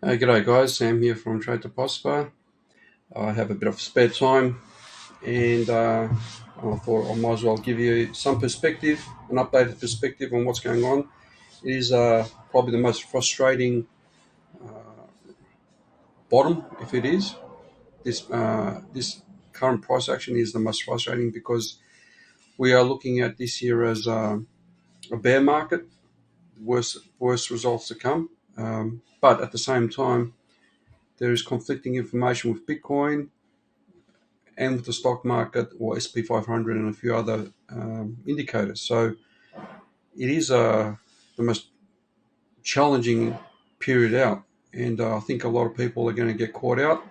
G'day guys, Sam here from Trade2Prospa. I have a bit of spare time and I thought I might as well give you some perspective, an updated perspective on what's going on. It is probably the most frustrating bottom, if it is. This current price action is the most frustrating because we are looking at this year as a bear market, worse results to come. But at the same time, there is conflicting information with Bitcoin and with the stock market or SP 500 and a few other indicators. So it is the most challenging period out, and I think a lot of people are going to get caught out.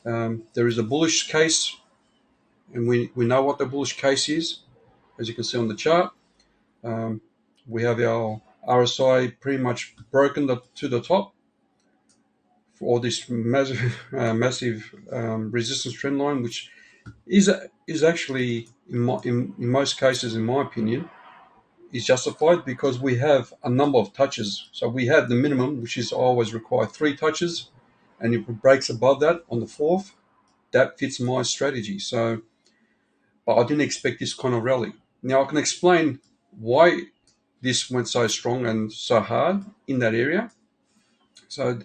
There is a bullish case, and we know what the bullish case is, as you can see on the chart. We have our RSI pretty much broken to the top for this massive resistance trend line, which is actually in most cases, in my opinion, is justified because we have a number of touches. So we have the minimum, which is always require 3 touches, and if it breaks above that on the 4th, that fits my strategy. So, but I didn't expect this kind of rally. Now I can explain why this went so strong and so hard in that area. So,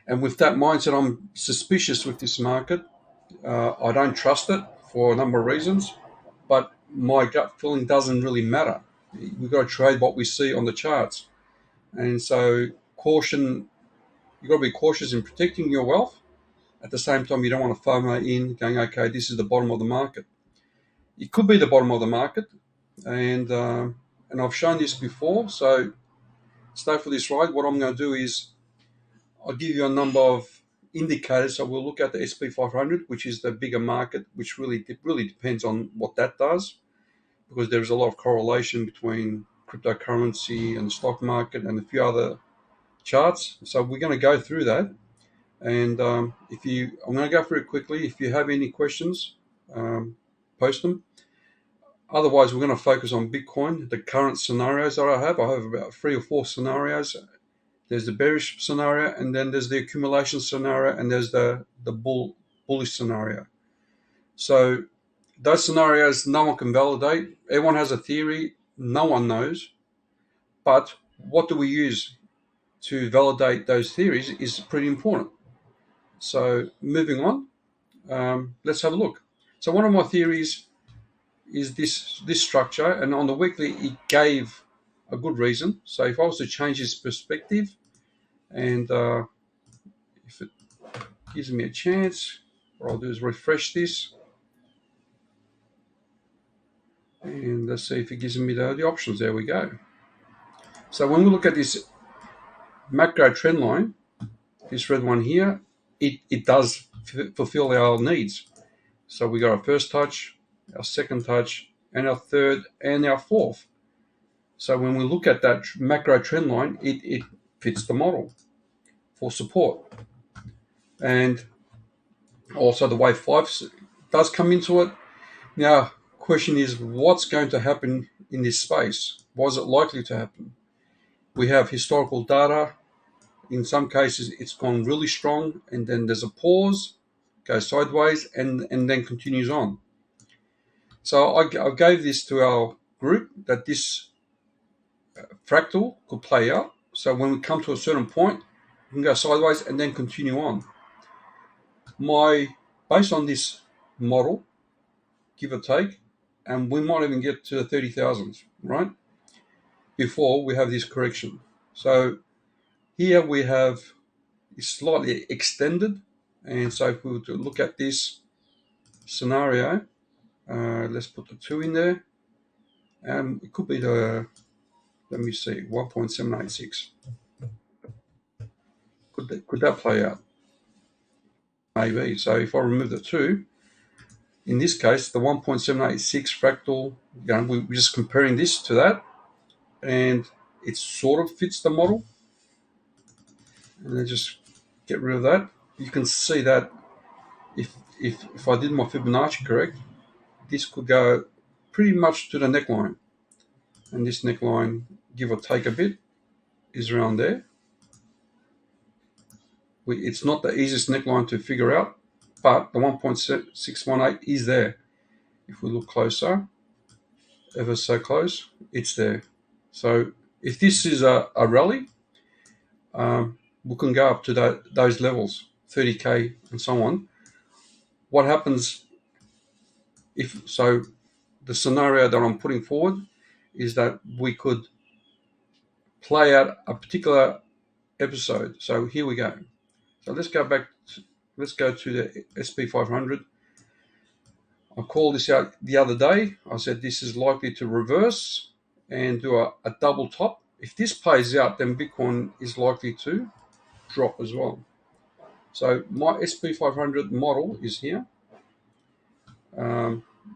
and with that mindset, I'm suspicious with this market. I don't trust it for a number of reasons, but my gut feeling doesn't really matter. We've got to trade what we see on the charts. And so caution, you've got to be cautious in protecting your wealth. At the same time, you don't want to FOMO in going, okay, this is the bottom of the market. It could be the bottom of the market. And I've shown this before. So stay for this ride. What I'm going to do is I'll give you a number of indicators. So we'll look at the SP 500, which is the bigger market, which really depends on what that does, because there's a lot of correlation between cryptocurrency and the stock market and a few other charts. So we're going to go through that. And I'm going to go through it quickly. If you have any questions, post them. Otherwise, we're going to focus on Bitcoin, the current scenarios that I have. I have about 3 or 4 scenarios. There's the bearish scenario, and then there's the accumulation scenario, and there's the bullish scenario. So those scenarios, no one can validate. Everyone has a theory. No one knows. But what do we use to validate those theories is pretty important. So moving on, let's have a look. So one of my theories is this structure, and on the weekly it gave a good reason. So if I was to change this perspective, and if it gives me a chance, what I'll do is refresh this, and let's see if it gives me the options. There we go. So when we look at this macro trend line, this red one here, it does fulfill our needs. So we got our first touch, our second touch, and our third and our fourth. So when we look at that macro trend line, it fits the model for support. And also the wave 5 does come into it. Now, question is, what's going to happen in this space? Was it likely to happen? We have historical data. In some cases, it's gone really strong, and then there's a pause, goes sideways, and then continues on. So I gave this to our group that this fractal could play out. So when we come to a certain point, we can go sideways and then continue on. Based on this model, give or take, and we might even get to the 30,000s, right? Before we have this correction. So here we have it's slightly extended, and so if we were to look at this scenario, let's put the 2 in there. It could be let me see, 1.786. Could that play out? Maybe. So if I remove the 2, in this case, the 1.786 fractal, we're just comparing this to that, and it sort of fits the model. And then just get rid of that. You can see that if I did my Fibonacci correct, this could go pretty much to the neckline. And this neckline, give or take a bit, is around there. It's not the easiest neckline to figure out, but the 1.618 is there. If we look closer, ever so close, it's there. So if this is a rally, we can go up to those levels, 30K and so on. What happens if, so the scenario that I'm putting forward is that we could play out a particular episode. So here we go. So let's go to the SP 500. I called this out the other day. I said this is likely to reverse and do a double top. If this plays out, then Bitcoin is likely to drop as well. So my SP 500 model is here.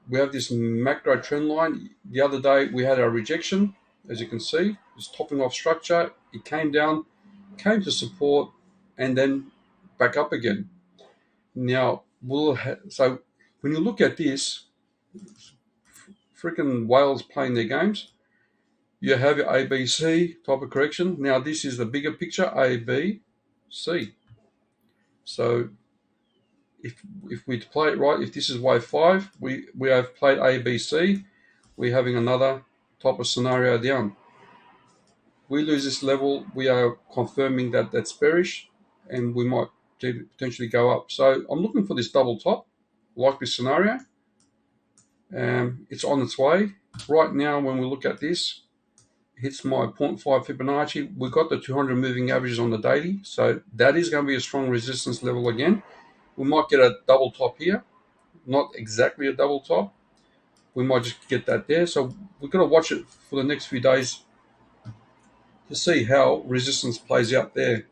We have this macro trend line. The other day we had a rejection, as you can see. It's topping off structure. It came down, came to support, and then back up again. Now, so when you look at this, freaking whales playing their games, you have your ABC type of correction. Now, this is the bigger picture, A, B, C. So if we play it right, if this is wave 5, we have played A, B, C. We're having another type of scenario down. We lose this level, we are confirming that that's bearish, and we might potentially go up. So I'm looking for this double top, like this scenario. It's on its way. Right now, when we look at this, it hits my 0.5 Fibonacci. We've got the 200 moving averages on the daily, so that is going to be a strong resistance level again. We might get a double top here, not exactly a double top. We might just get that there. So we've got to watch it for the next few days to see how resistance plays out there.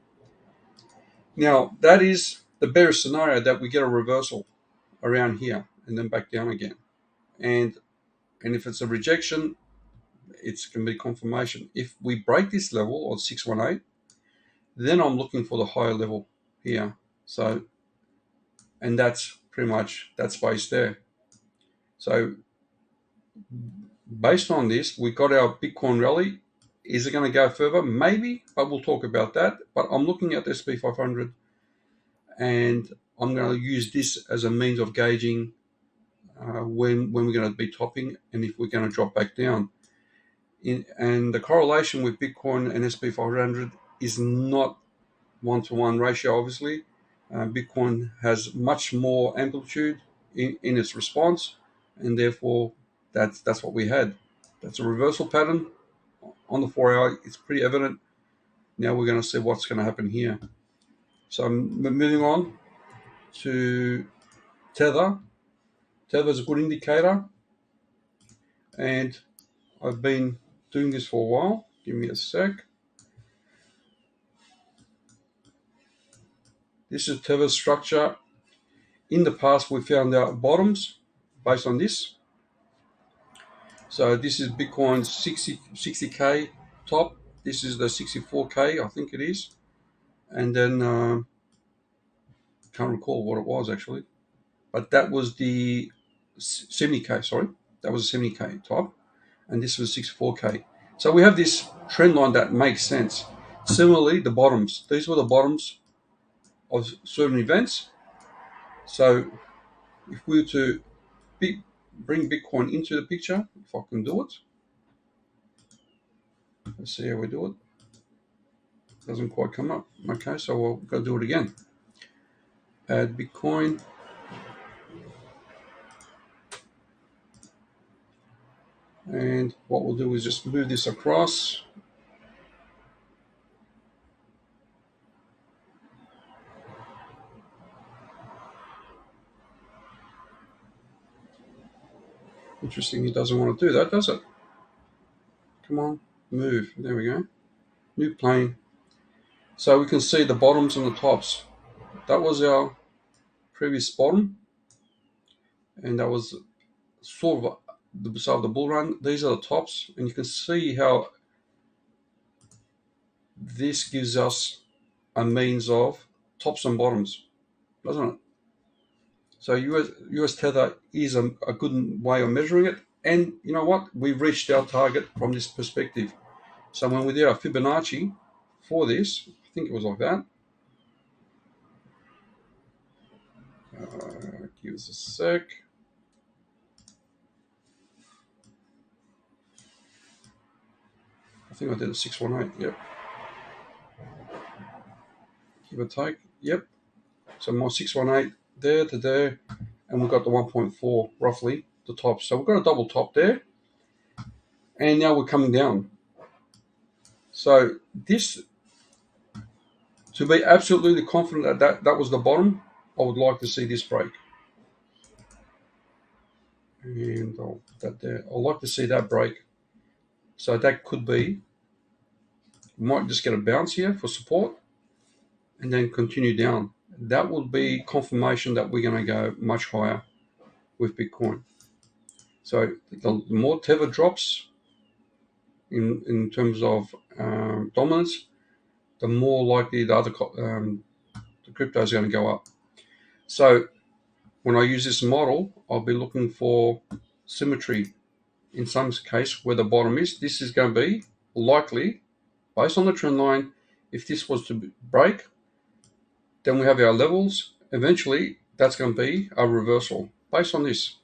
Now, that is the bearish scenario, that we get a reversal around here and then back down again. And if it's a rejection, it's going to be confirmation. If we break this level of 618, then I'm looking for the higher level here. So, and that's pretty much that space there. So based on this, we got our Bitcoin rally. Is it going to go further? Maybe, but we'll talk about that. But I'm looking at the SP 500, and I'm going to use this as a means of gauging when we're going to be topping and if we're going to drop back down. And the correlation with Bitcoin and SP 500 is not one-to-one ratio, obviously. Bitcoin has much more amplitude in its response, and therefore that's what we had. That's a reversal pattern on the 4-hour. It's pretty evident. Now we're going to see what's going to happen here. So I'm moving on to Tether. Tether is a good indicator, and I've been doing this for a while. Give me a sec. This is Tether's structure. In the past, we found out bottoms based on this. So this is Bitcoin's 60K top. This is the 64K, I think it is. And then, can't recall what it was actually. But that was the 70K, sorry. That was a 70K top. And this was 64K. So we have this trend line that makes sense. Similarly, the bottoms. These were the bottoms of certain events. So if we were to bring Bitcoin into the picture, if I can do it. Let's see how we do it. Doesn't quite come up. Okay, so we'll go do it again. Add Bitcoin. And what we'll do is just move this across. Interesting, it doesn't want to do that, does it? Come on, move. There we go. New plane. So we can see the bottoms and the tops. That was our previous bottom, and that was sort of the start of the bull run. These are the tops, and you can see how this gives us a means of tops and bottoms, doesn't it? So US Tether is a good way of measuring it. And you know what? We've reached our target from this perspective. So when we did our Fibonacci for this, I think it was like that. Give us a sec. I think I did a 618. Yep. Give or take. Yep. So my 618 there to there, and we've got the 1.4 roughly the top. So we've got a double top there, and now we're coming down. So this, to be absolutely confident that was the bottom, I would like to see this break. And I'll put that there. I'd like to see that break. So that could be, we might just get a bounce here for support and then continue down. That would be confirmation that we're going to go much higher with Bitcoin. So the more Tether drops in terms of dominance, the more likely the other the crypto is going to go up. So when I use this model, I'll be looking for symmetry in some case where the bottom is. This is going to be likely, based on the trend line, if this was to break, then we have our levels. Eventually, that's going to be a reversal based on this.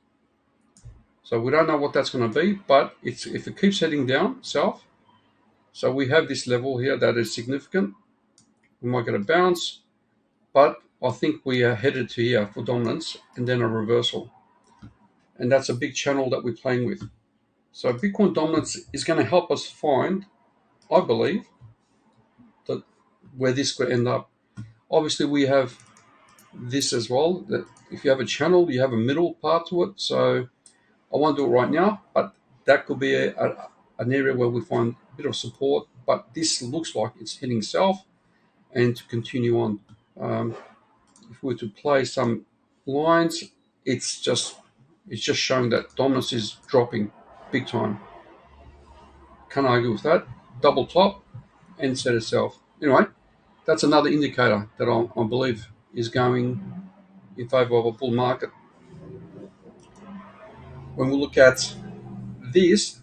So we don't know what that's going to be, but if it keeps heading down south, so we have this level here that is significant. We might get a bounce, but I think we are headed to here for dominance and then a reversal. And that's a big channel that we're playing with. So Bitcoin dominance is going to help us find, I believe, that where this could end up. Obviously, we have this as well, that if you have a channel, you have a middle part to it. So I won't do it right now, but that could be an area where we find a bit of support. But this looks like it's heading south and to continue on. If we were to play some lines, it's just showing that dominance is dropping big time. Can't argue with that. Double top and set itself. Anyway, that's another indicator that I believe is going in favor of a bull market. When we look at this,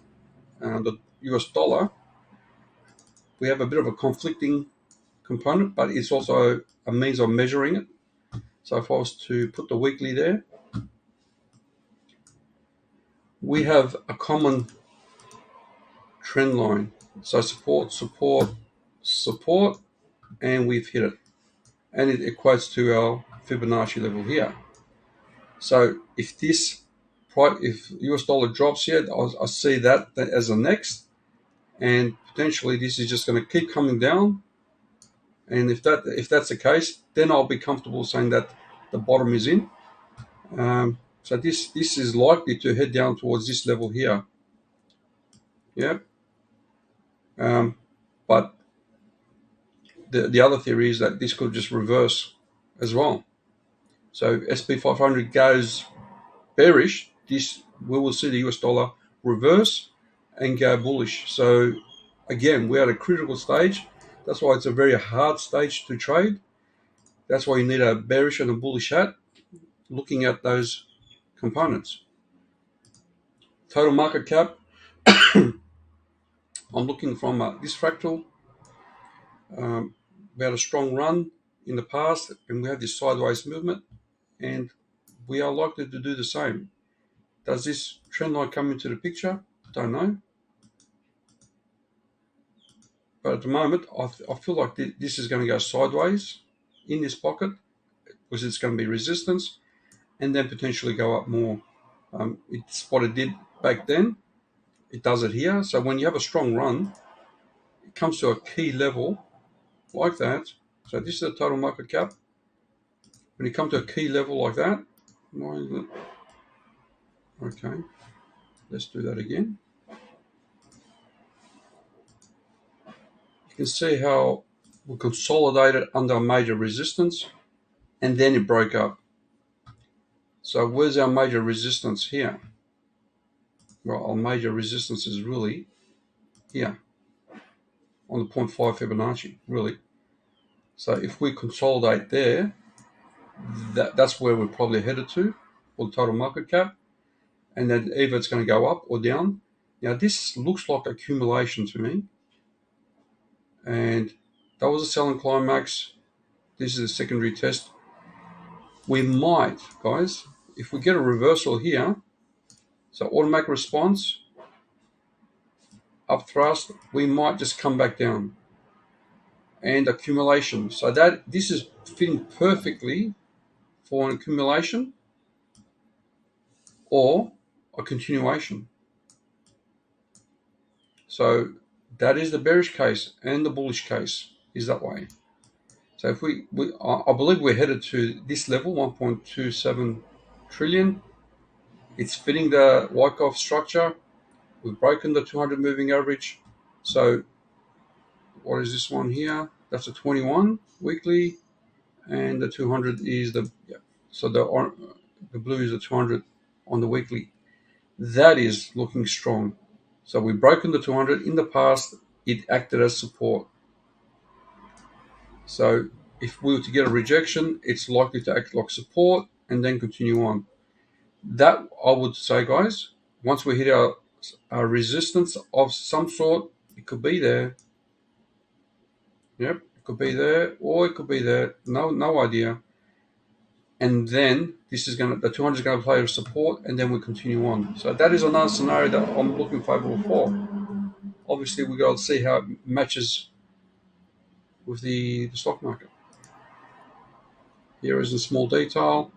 the US dollar, we have a bit of a conflicting component, but it's also a means of measuring it. So if I was to put the weekly there, we have a common trend line. So support, support, support, and we've hit it. And it equates to our Fibonacci level here. So if US dollar drops here, I see that as a next, and potentially this is just going to keep coming down. And if that's the case, then I'll be comfortable saying that the bottom is in. So this is likely to head down towards this level here. Yeah. But the other theory is that this could just reverse as well. So SP 500 goes bearish, we will see the US dollar reverse and go bullish. So again, we're at a critical stage. That's why it's a very hard stage to trade. That's why you need a bearish and a bullish hat looking at those components. Total market cap, I'm looking from this fractal. We had a strong run in the past and we had this sideways movement, and we are likely to do the same. Does this trend line come into the picture? Don't know. But at the moment, I feel like this is going to go sideways in this pocket because it's going to be resistance and then potentially go up more. It's what it did back then. It does it here. So when you have a strong run, it comes to a key level like that. So this is the total market cap. When you come to a key level like that, okay, let's do that again. You can see how we consolidated under a major resistance and then it broke up. So where's our major resistance here? Well, our major resistance is really here on the 0.5 Fibonacci, really. So if we consolidate there, that's where we're probably headed to for the total market cap. And then either it's going to go up or down. Now this looks like accumulation to me. And that was a selling climax. This is a secondary test. we might, guys, if we get a reversal here, so automatic response, up thrust, we might just come back down. And accumulation. So that this is fitting perfectly for an accumulation or a continuation. So that is the bearish case, and the bullish case is that way. So if I believe we're headed to this level, 1.27 trillion. It's fitting the Wyckoff structure. We've broken the 200 moving average. So what is this one here? That's a 21 weekly, and the 200 is the, yeah. So the blue is the 200 on the weekly. That is looking strong. So we've broken the 200. In the past, it acted as support. So if we were to get a rejection, it's likely to act like support and then continue on. That, I would say, guys, once we hit our resistance of some sort, it could be there. Yep, it could be there, or it could be there. No idea. And then the 200 is going to play a support, and then we continue on. So that is another scenario that I'm looking favorable for. Obviously, we got to see how it matches with the stock market. Here is a small detail.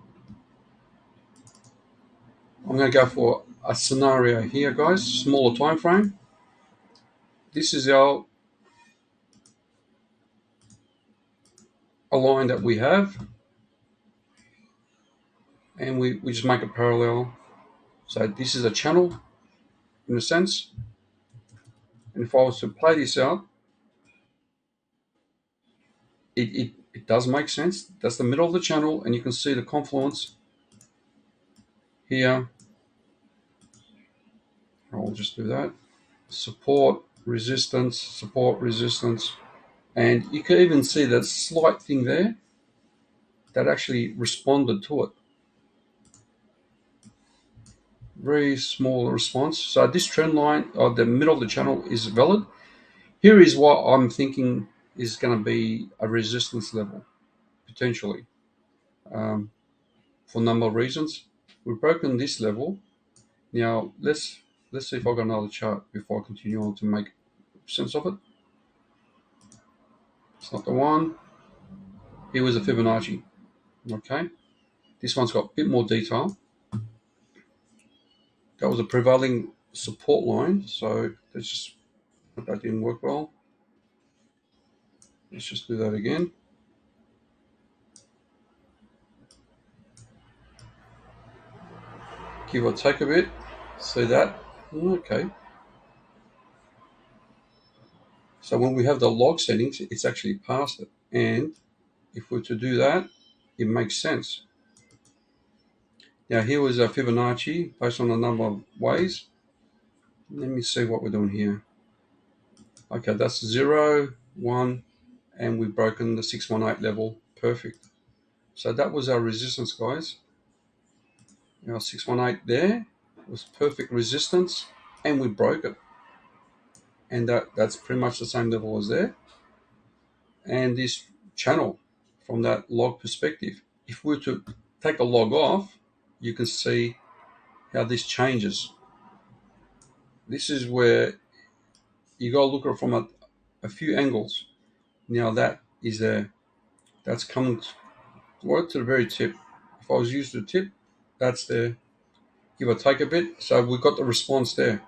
I'm going to go for a scenario here, guys. Smaller time frame. This is a line that we have, and we just make a parallel. So this is a channel, in a sense. And if I was to play this out, it does make sense. That's the middle of the channel, and you can see the confluence here. I'll just do that. Support, resistance, and you can even see that slight thing there that actually responded to it. Very small response. So this trend line, or the middle of the channel, is valid. Here is what I'm thinking is going to be a resistance level, potentially, for a number of reasons. We've broken this level. Now let's see if I've got another chart before I continue on to make sense of it. It's not the one. Here was a Fibonacci. Okay, this one's got a bit more detail. That was a prevailing support line, so let's just, that didn't work well. Let's just do that again. Give or take a bit. See that? Okay. So when we have the log settings, it's actually past it. And if we're to do that, it makes sense. Now here was a Fibonacci based on a number of ways. Let me see what we're doing here. Okay, that's 0, 1, and we've broken the 618 level. Perfect. So that was our resistance, guys. Our 618 there was perfect resistance, and we broke it. And that's pretty much the same level as there. And this channel, from that log perspective, if we were to take a log off, you can see how this changes. This is where you got to look at it from a few angles. Now that is there. That's coming right to the very tip. If I was used to the tip, that's there. Give or take a bit. So we got the response there.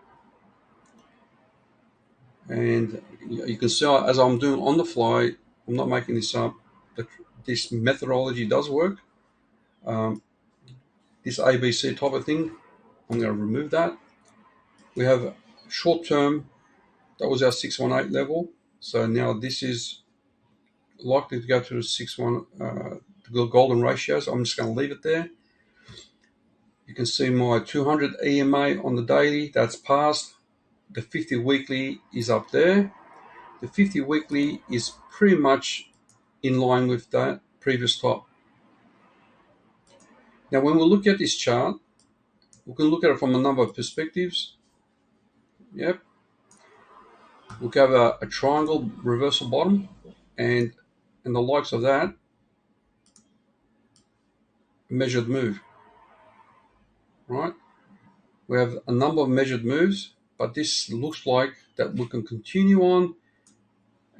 And you can see, as I'm doing on the fly, I'm not making this up, this methodology does work. This ABC type of thing, I'm going to remove that. We have short term, that was our 618 level. So now this is likely to go to the golden ratios. I'm just going to leave it there. You can see my 200 EMA on the daily, that's passed. The 50 weekly is up there. The 50 weekly is pretty much in line with that previous top. Now, when we look at this chart, we can look at it from a number of perspectives. Yep. We have a triangle reversal bottom, and the likes of that. measured move, right? We have a number of measured moves, but this looks like that we can continue on,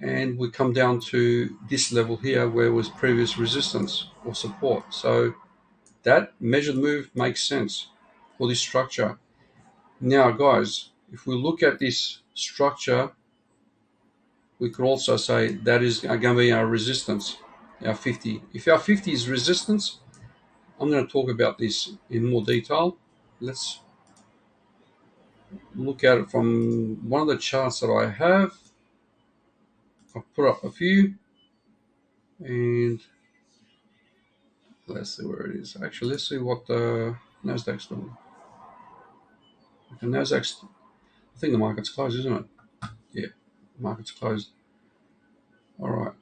and we come down to this level here where was previous resistance or support. So that measured move makes sense for this structure. Now, guys, if we look at this structure, we could also say that is going to be our resistance, our 50. If our 50 is resistance, I'm going to talk about this in more detail. Let's look at it from one of the charts that I have. I've put up a few, and let's see where it is. Actually, let's see what the Nasdaq's doing. The Nasdaq's, I think the market's closed, isn't it? Yeah, market's closed. All right,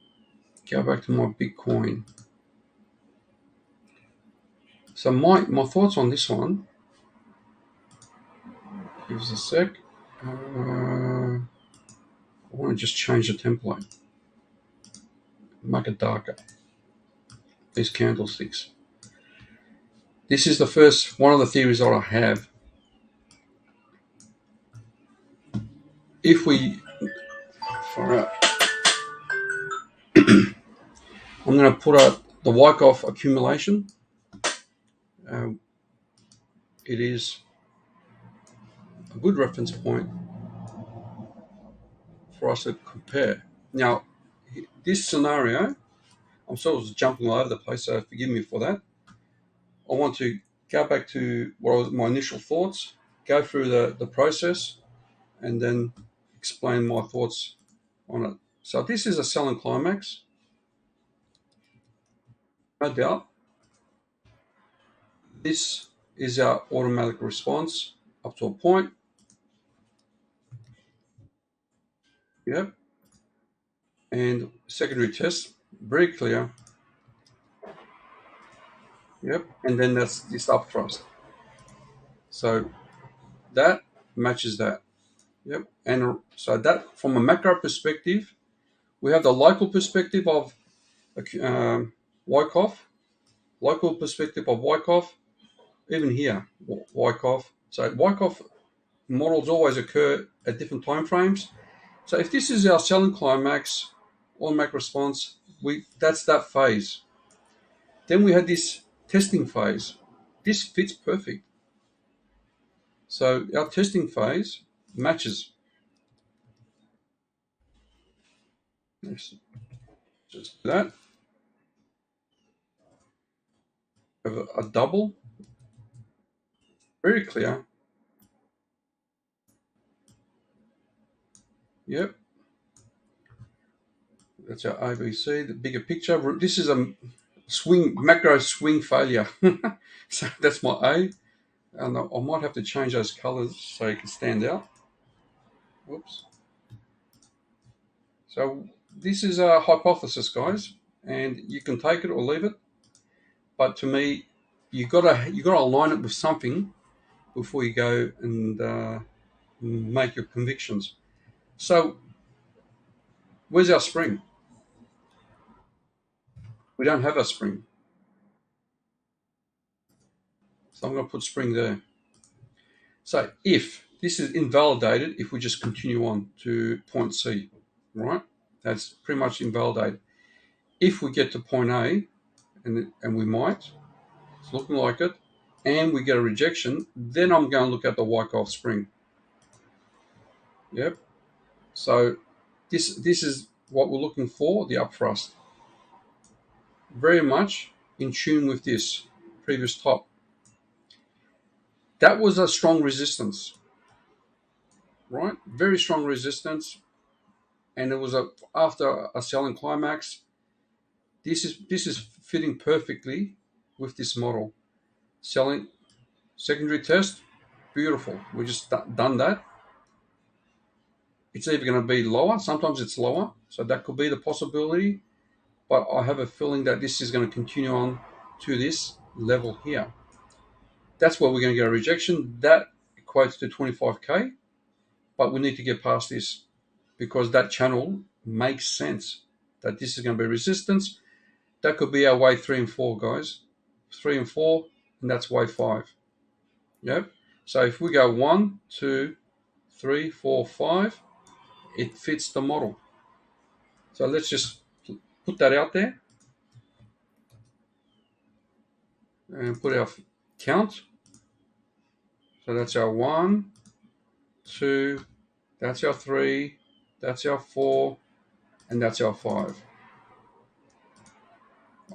go back to my Bitcoin. So my thoughts on this one. Give us a sec. I want to just change the template, make it darker. These candlesticks. This is the first one of the theories that I have. If we, I'm going to put out the Wyckoff accumulation. It is a good reference point for us to compare. Now, this scenario, I'm sort of jumping all over the place, so forgive me for that. I want to go back to what was my initial thoughts, go through the process, and then explain my thoughts on it. So this is a selling climax, no doubt. This is our automatic response up to a point. Yep. And secondary test, very clear. Yep. And then that's this up thrust. So that matches that. Yep. And so that from a macro perspective, we have the local perspective of Wyckoff, local perspective of Wyckoff, even here, Wyckoff. So Wyckoff models always occur at different time frames. So if this is our selling climax, automatic response, that's that phase. Then we had this testing phase. This fits perfect. So our testing phase matches. Let's just do that. Have a double. Very clear. Yep. That's our ABC, the bigger picture. This is a macro swing failure. So that's my A. And I might have to change those colors so it can stand out. Whoops. So this is a hypothesis, guys, and you can take it or leave it. But to me, you gotta align it with something before you go and make your convictions. So where's our spring? We don't have a spring, so I'm going to put spring there. So if this is invalidated, if we just continue on to point C, right? That's pretty much invalidated. If we get to point A, and we might, it's looking like it, and we get a rejection, then I'm going to look at the Wyckoff spring. Yep. So this is what we're looking for, the up thrust. Very much in tune with this previous top. That was a strong resistance, right? Very strong resistance, and it was after a selling climax. This is fitting perfectly with this model. Selling secondary test, beautiful. We just done that. It's either going to be lower. Sometimes it's lower, so that could be the possibility. But I have a feeling that this is going to continue on to this level here. That's where we're going to get a rejection. That equates to 25K, but we need to get past this because that channel makes sense that this is going to be resistance. That could be our wave 3 and 4, guys. 3 and 4, and that's wave 5. Yep. So if we go 1, 2, 3, 4, 5, it fits the model. So let's just put that out there and put our count. So that's our 1, 2, that's our 3, that's our 4, and that's our 5.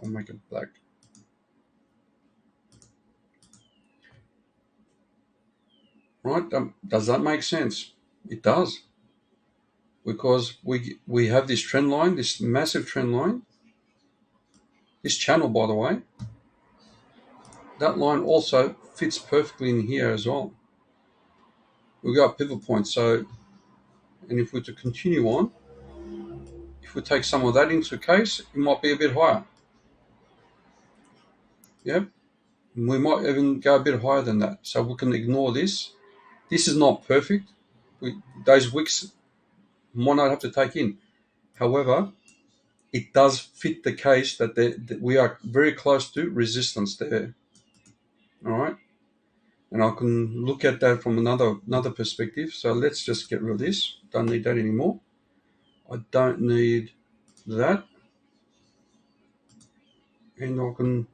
I'll make it black. Right? Does that make sense? It does. Because we have this trend line, this massive trend line. This channel, by the way, that line also fits perfectly in here as well. We've got pivot points. So, and if we're to continue on, if we take some of that into case, it might be a bit higher. Yep. We might even go a bit higher than that. So we can ignore this. This is not perfect. Those wicks might not have to take in. However, it does fit the case that we are very close to resistance there. All right. And I can look at that from another perspective. So let's just get rid of this. Don't need that anymore. I don't need that. And I can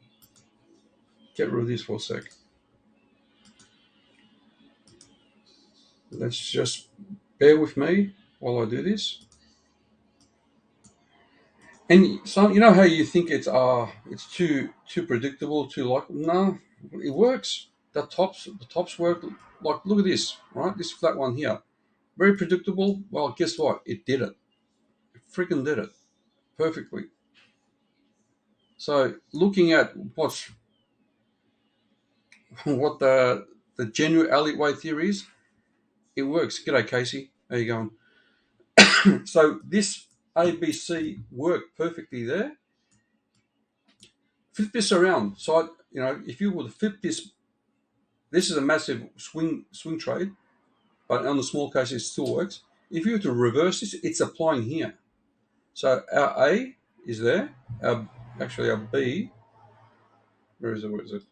get rid of this for a sec. Let's just bear with me while I do this. And so you know how you think it's too predictable, too likely. No, it works. The tops work. Like, look at this, right? This flat one here, very predictable. Well, guess what? It did it. It freaking did it perfectly. So looking at what the general alleyway theory is, it works. G'day, Casey. How you going? So this ABC worked perfectly there. Flip this around. So if you were to flip this is a massive swing trade, but on the small case it still works. If you were to reverse this, it's applying here. So our A is there. Our B. Where is it?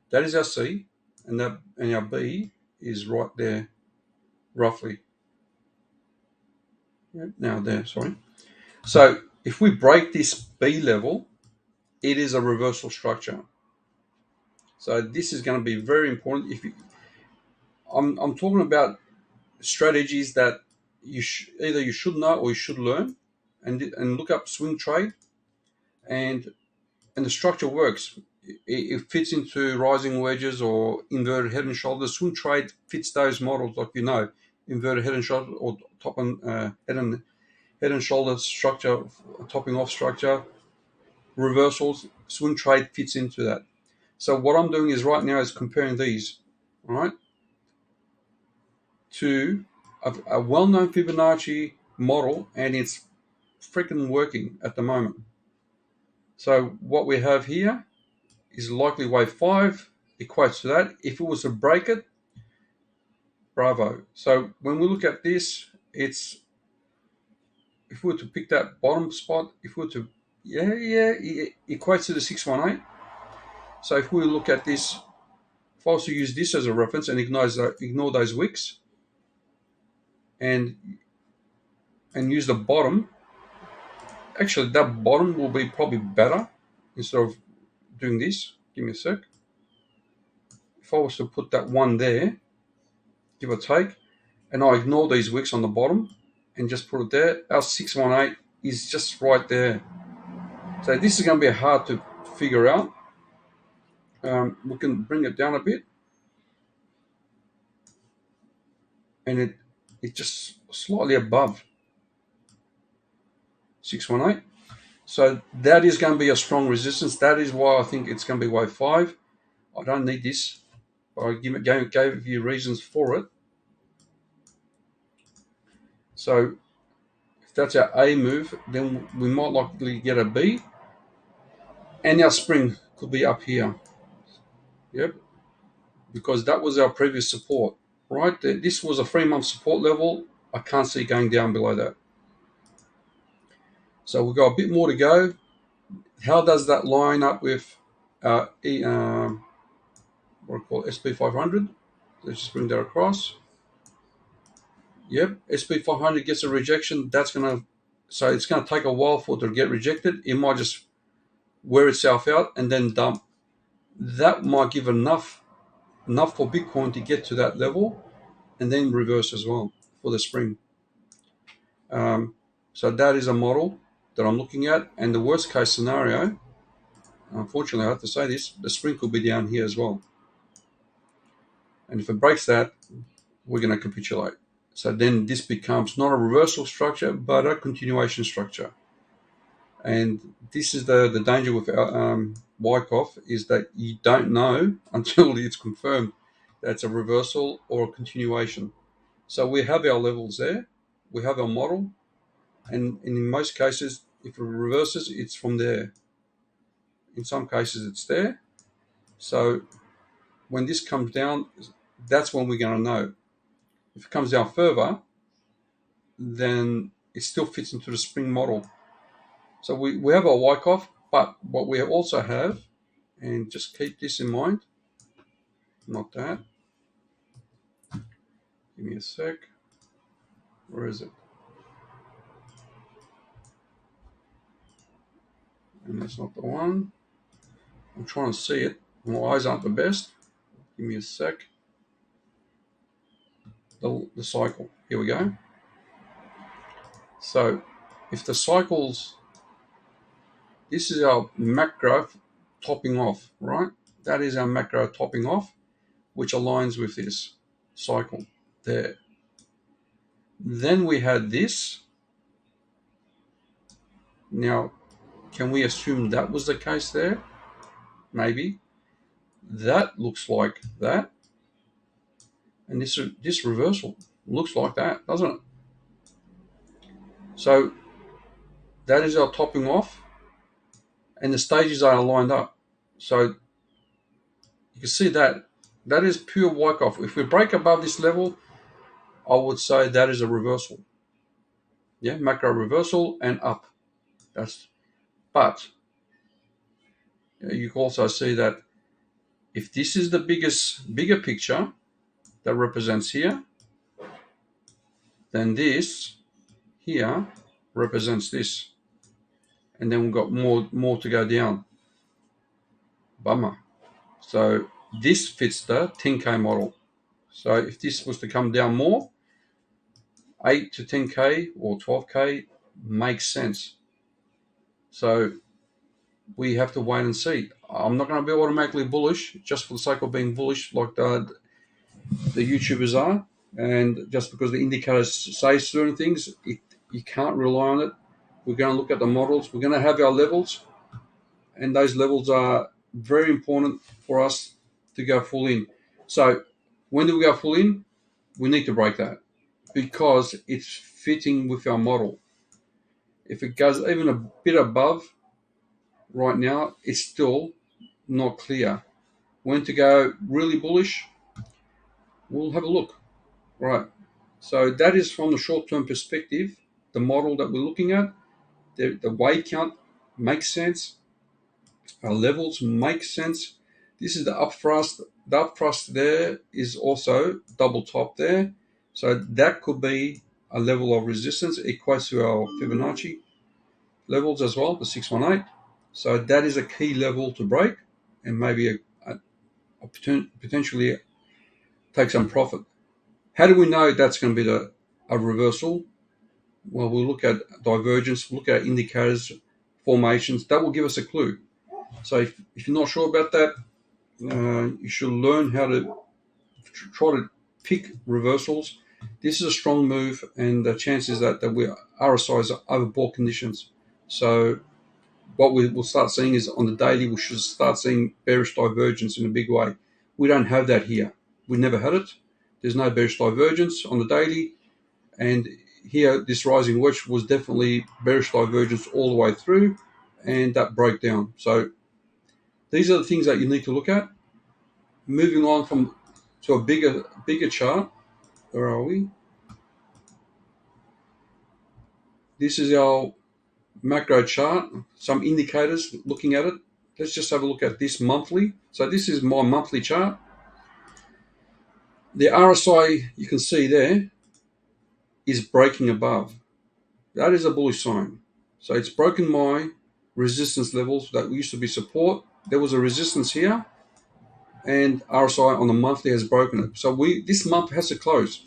That is our C, and our B is right there, roughly. Now there, sorry. So if we break this B level, it is a reversal structure. So this is going to be very important. I'm talking about strategies that either you should know or you should learn, and look up swing trade, and the structure works. It fits into rising wedges or inverted head and shoulders. Swing trade fits those models, like inverted head and shoulder or top and head and shoulder structure, topping off structure, reversals. Swing trade fits into that. So what I'm doing is right now is comparing these, all right, to a well-known Fibonacci model, and it's freaking working at the moment. So what we have here is likely wave 5, equates to that. If it was to break it, bravo. So when we look at this, if we were to pick that bottom spot, if we were to, it equates to the 618. So if we look at this, if I was to use this as a reference and ignore those wicks, and use the bottom, actually that bottom will be probably better instead of doing this. Give me a sec. If I was to put that one there, give or take, and I ignore these wicks on the bottom and just put it there, our 618 is just right there. So this is going to be hard to figure out. We can bring it down a bit, and it's just slightly above 618. So that is going to be a strong resistance. That is why I think it's going to be wave 5. I don't need this, but I gave you reasons for it. So if that's our A move, then we might likely get a B, and our spring could be up here. Yep, because that was our previous support, right? This was a 3-month support level. I can't see going down below that. So we've got a bit more to go. How does that line up with what I call SP500. Let's just bring that across. Yep, SP500 gets a rejection. So it's gonna take a while for it to get rejected. It might just wear itself out and then dump. That might give enough for Bitcoin to get to that level and then reverse as well for the spring. So that is a model that I'm looking at. And the worst case scenario, unfortunately, I have to say this, the spring could be down here as well. And if it breaks that, we're going to capitulate. So then this becomes not a reversal structure, but a continuation structure. And this is the danger with Wyckoff, is that you don't know until it's confirmed that it's a reversal or a continuation. So we have our levels there, we have our model, and in most cases, if it reverses, it's from there. In some cases, it's there. So when this comes down, that's when we're going to know. If it comes down further, then it still fits into the spring model. So we have our Wyckoff, but what we also have, and just keep this in mind, not that. Give me a sec. Where is it? And that's not the one. I'm trying to see it. My eyes aren't the best. Give me a sec. The cycle. Here we go. So if the cycles, this is our macro topping off, right? That is our macro topping off, which aligns with this cycle there. Then we had this. Now, can we assume that was the case there? Maybe. That looks like that. And this reversal looks like that, doesn't it? So that is our topping off, and the stages are lined up. So you can see that is pure Wyckoff. If we break above this level, I would say that is a reversal. Yeah, macro reversal and up. But you can also see that if this is the bigger picture that represents here, then this here represents this. And then we've got more to go down. Bummer. So this fits the 10K model. So if this was to come down more, 8 to 10K or 12K makes sense. So we have to wait and see. I'm not going to be automatically bullish just for the sake of being bullish like the YouTubers are. And just because the indicators say certain things, you can't rely on it. We're going to look at the models. We're going to have our levels. And those levels are very important for us to go full in. So when do we go full in? We need to break that because it's fitting with our model. If it goes even a bit above right now, it's still not clear. When to go really bullish, we'll have a look. Right. So that is from the short-term perspective, the model that we're looking at. The wave count makes sense. Our levels make sense. This is the up thrust. The up thrust there is also double top there. So that could be a level of resistance. It equates to our Fibonacci levels as well, the 618. So that is a key level to break and maybe potentially take some profit. How do we know that's going to be a reversal? Well, we'll look at divergence, look at indicators, formations. That will give us a clue. So if you're not sure about that, you should learn how to try to pick reversals. This is a strong move, and the chances that we RSIs are overbought conditions. So what we will start seeing is on the daily, we should start seeing bearish divergence in a big way. We don't have that here. We never had it. There's no bearish divergence on the daily. And here, this rising wedge was definitely bearish divergence all the way through, and that broke down. So these are the things that you need to look at. Moving on to a bigger chart. Where are we? This is our macro chart. Some indicators looking at it. let's just have a look at this monthly. So this is my monthly chart. The RSI, you can see there, is breaking above. That is a bullish sign. So it's broken my resistance levels that used to be support. There was a resistance here, and RSI on the monthly has broken it. So this month has to close,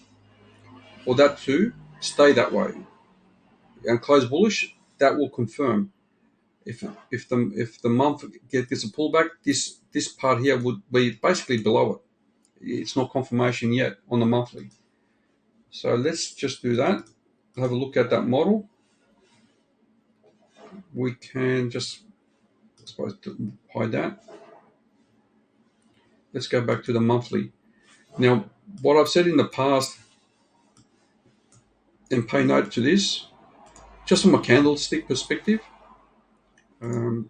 or that to stay that way and close bullish. That will confirm. If the month gets a pullback, this part here would be basically below it. It's not confirmation yet on the monthly. So let's just do that. Have a look at that model. We can just, I suppose, hide that. Let's go back to the monthly. Now, what I've said in the past, and pay note to this, just from a candlestick perspective, I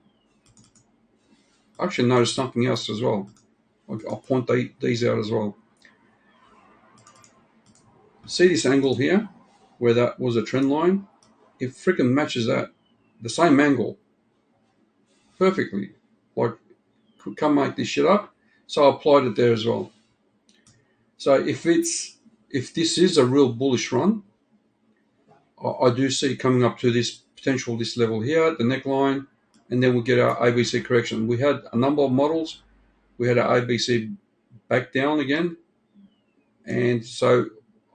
actually noticed something else as well. I'll point these out as well. See this angle here, where that was a trend line? It freaking matches that, the same angle, perfectly. Like, can't make this shit up. So I applied it there as well. So if this is a real bullish run, I do see coming up to this level here, the neckline, and then we get our ABC correction. We had a number of models. We had our ABC back down again, and so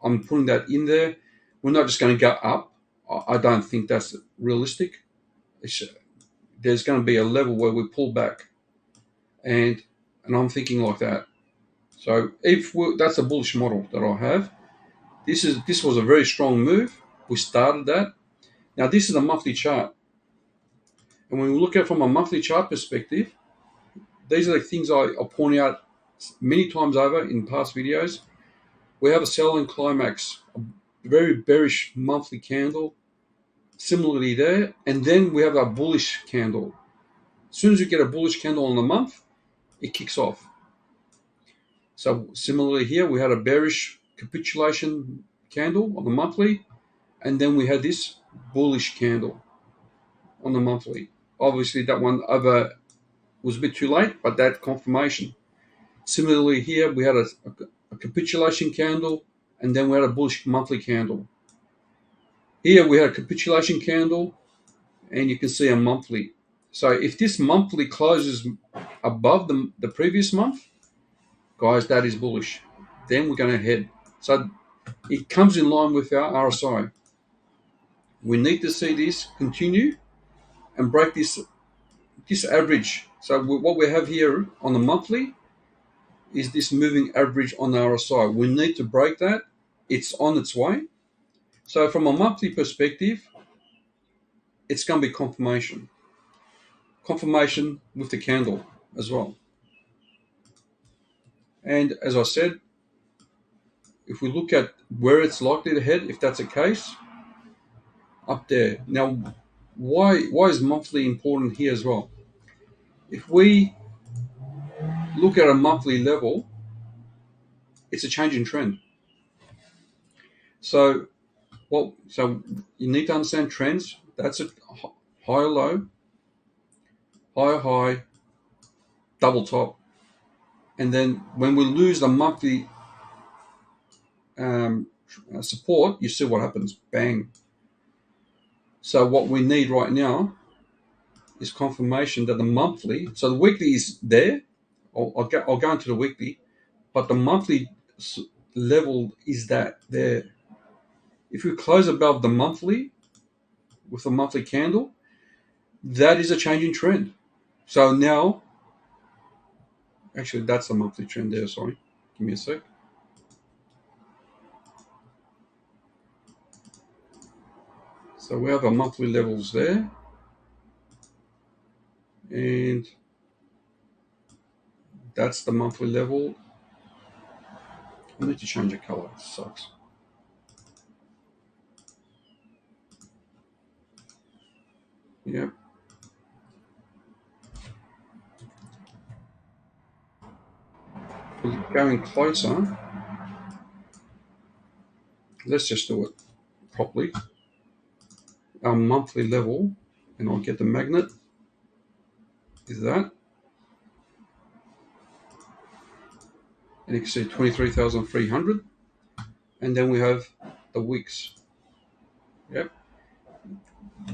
I'm putting that in there. We're not just going to go up. I don't think that's realistic. There's going to be a level where we pull back, and I'm thinking like that. So that's a bullish model that I have. This was a very strong move. We started that. Now this is a monthly chart, and when we look at it from a monthly chart perspective, these are the things I point out many times over in past videos. We have a selling climax, a very bearish monthly candle, similarly there, and then we have a bullish candle. As soon as you get a bullish candle on the month, it kicks off. So similarly here, we had a bearish capitulation candle on the monthly, and then we had this bullish candle on the monthly. Obviously, that one was a bit too late, but that confirmation. Similarly here, we had a capitulation candle, and then we had a bullish monthly candle. Here we had a capitulation candle, and you can see a monthly. So if this monthly closes above the previous month, guys, that is bullish. Then we're going to head. So it comes in line with our RSI. We need to see this continue and break this average. So what we have here on the monthly is this moving average on the RSI. We need to break that. It's on its way. So from a monthly perspective, it's going to be confirmation. Confirmation with the candle as well. And as I said, if we look at where it's likely to head, if that's the case, up there. Now, why is monthly important here as well? If we look at a monthly level, it's a change in trend. So you need to understand trends. That's a higher low, higher high, double top. And then when we lose the monthly support, you see what happens. Bang. So what we need right now is confirmation that the monthly, so the weekly is there. I'll go into the weekly, but the monthly level is that there. If we close above the monthly with a monthly candle, that is a change in trend. So now, actually, that's the monthly trend there. Sorry, give me a sec. So we have our monthly levels there, and that's the monthly level. I need to change the color. It sucks. Yep. Going closer, let's just do it properly. Our monthly level, and I'll get the magnet, is that. and you can see 23,300, and then we have the wicks. Yep.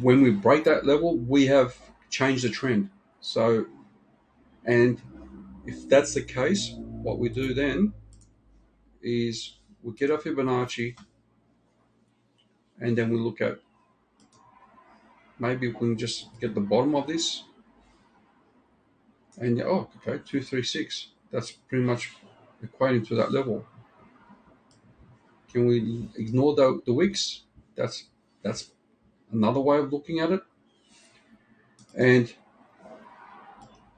When we break that level, we have changed the trend. So, and if that's the case, what we do then is we get our Fibonacci, and then we look at, maybe we can just get the bottom of this, and oh, okay, 236. That's pretty much equating to that level. Can we ignore the wicks? That's another way of looking at it. And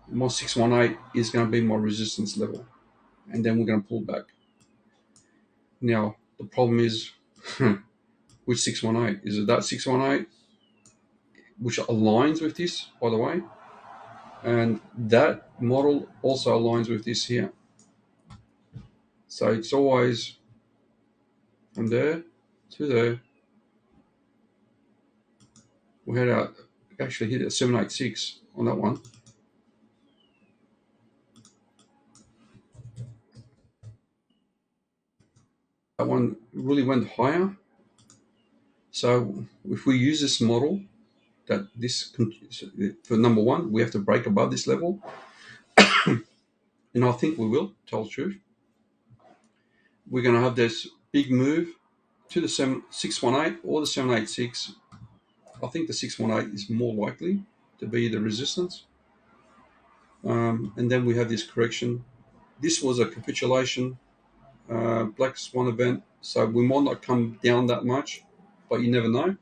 my 618 is going to be my resistance level, and then we're going to pull back. Now the problem is which 618? Is it that 618 which aligns with this, by the way? And that model also aligns with this here. So it's always from there to there. We had actually hit a 786 on that one. That one really went higher. So if we use this model, that this, for number one, we have to break above this level. And I think we will, tell the truth. We're going to have this big move to the 618 or the 786. I think the 618 is more likely to be the resistance. And then we have this correction. This was a capitulation, black swan event, so we might not come down that much, but you never know.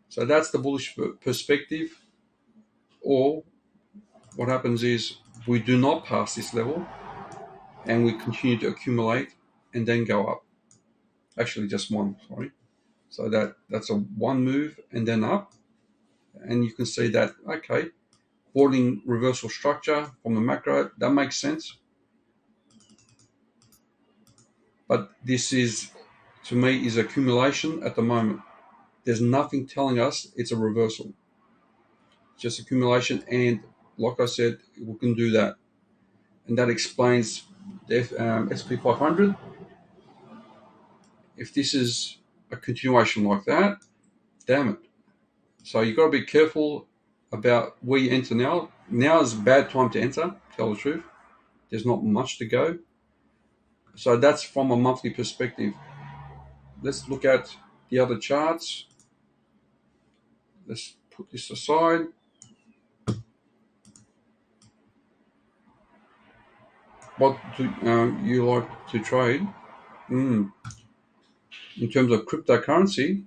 So that's the bullish perspective. Or what happens is we do not pass this level and we continue to accumulate and then go up. Actually, just one, sorry. So that's a one move and then up. And you can see that, okay, boarding reversal structure from the macro, that makes sense. But this is, to me, is accumulation at the moment. There's nothing telling us it's a reversal. Just accumulation, and like I said, we can do that. And that explains the SP 500. If this is a continuation like that, damn it. So you've got to be careful about where you enter now. Now is a bad time to enter, tell the truth. There's not much to go. So that's from a monthly perspective. Let's look at the other charts. Let's put this aside. What do you like to trade? In terms of cryptocurrency,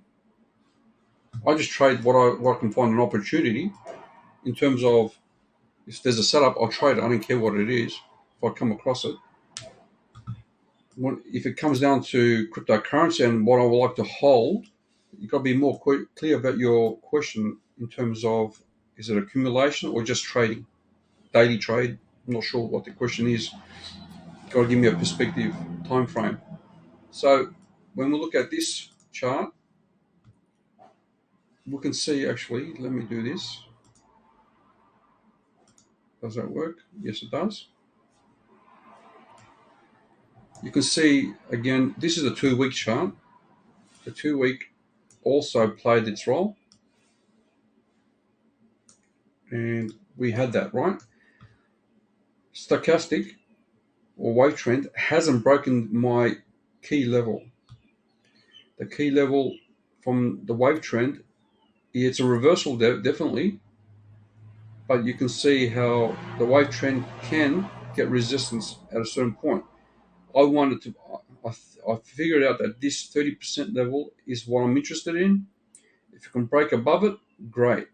I just trade what I can find an opportunity. In terms of, if there's a setup, I'll trade it. I don't care what it is if I come across it. If it comes down to cryptocurrency and what I would like to hold, you've got to be more clear about your question in terms of, is it accumulation or just trading? Daily trade? I'm not sure what the question is. You've got to give me a perspective time frame. So when we look at this chart, we can see, actually, let me do this. Does that work? Yes, it does. You can see, again, this is a 2-week chart. The 2-week also played its role. And we had that, right? Stochastic or wave trend hasn't broken my key level. The key level from the wave trend, it's a reversal definitely, but you can see how the wave trend can get resistance at a certain point. I figured out that this 30% level is what I'm interested in. If you can break above it, great.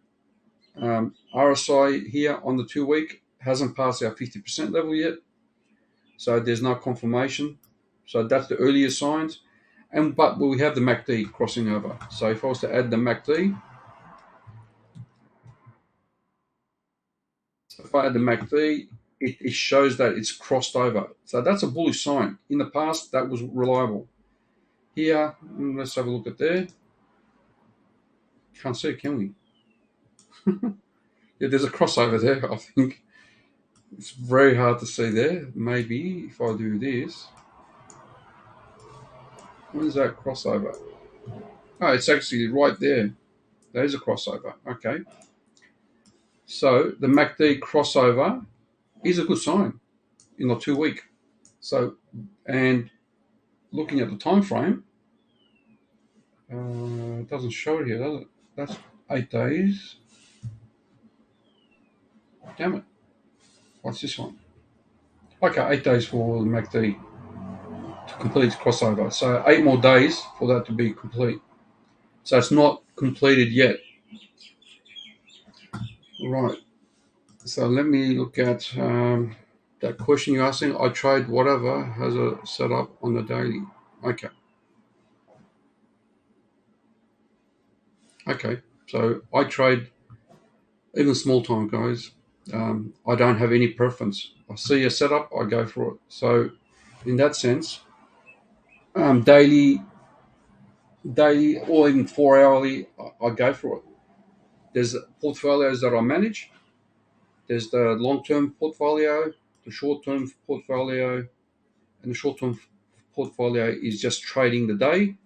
RSI here on the 2-week hasn't passed our 50% level yet, so there's no confirmation. So that's the earlier signs. But we have the MACD crossing over. So if I was to add the MACD, it shows that it's crossed over. So that's a bullish sign. In the past, that was reliable. Here, let's have a look at there. Can't see it, can we? Yeah, there's a crossover there, I think. It's very hard to see there. Maybe if I do this, what is that crossover? Oh, it's actually right there. There's a crossover. Okay. So the MACD crossover is a good sign in the 2 week. So, and looking at the time frame, it doesn't show it here, does it? That's 8 days. Damn it. What's this one? Okay, 8 days for the MACD to complete its crossover. So 8 more days for that to be complete. So it's not completed yet. Right. So let me look at that question you're asking. I trade whatever has a setup on the daily. Okay. Okay. So I trade even small time, guys. I don't have any preference. I see a setup, I go for it. So in that sense, daily, or even 4 hourly, I go for it. There's portfolios that I manage. There's the long-term portfolio, the short-term portfolio, and the short-term portfolio is just trading the day.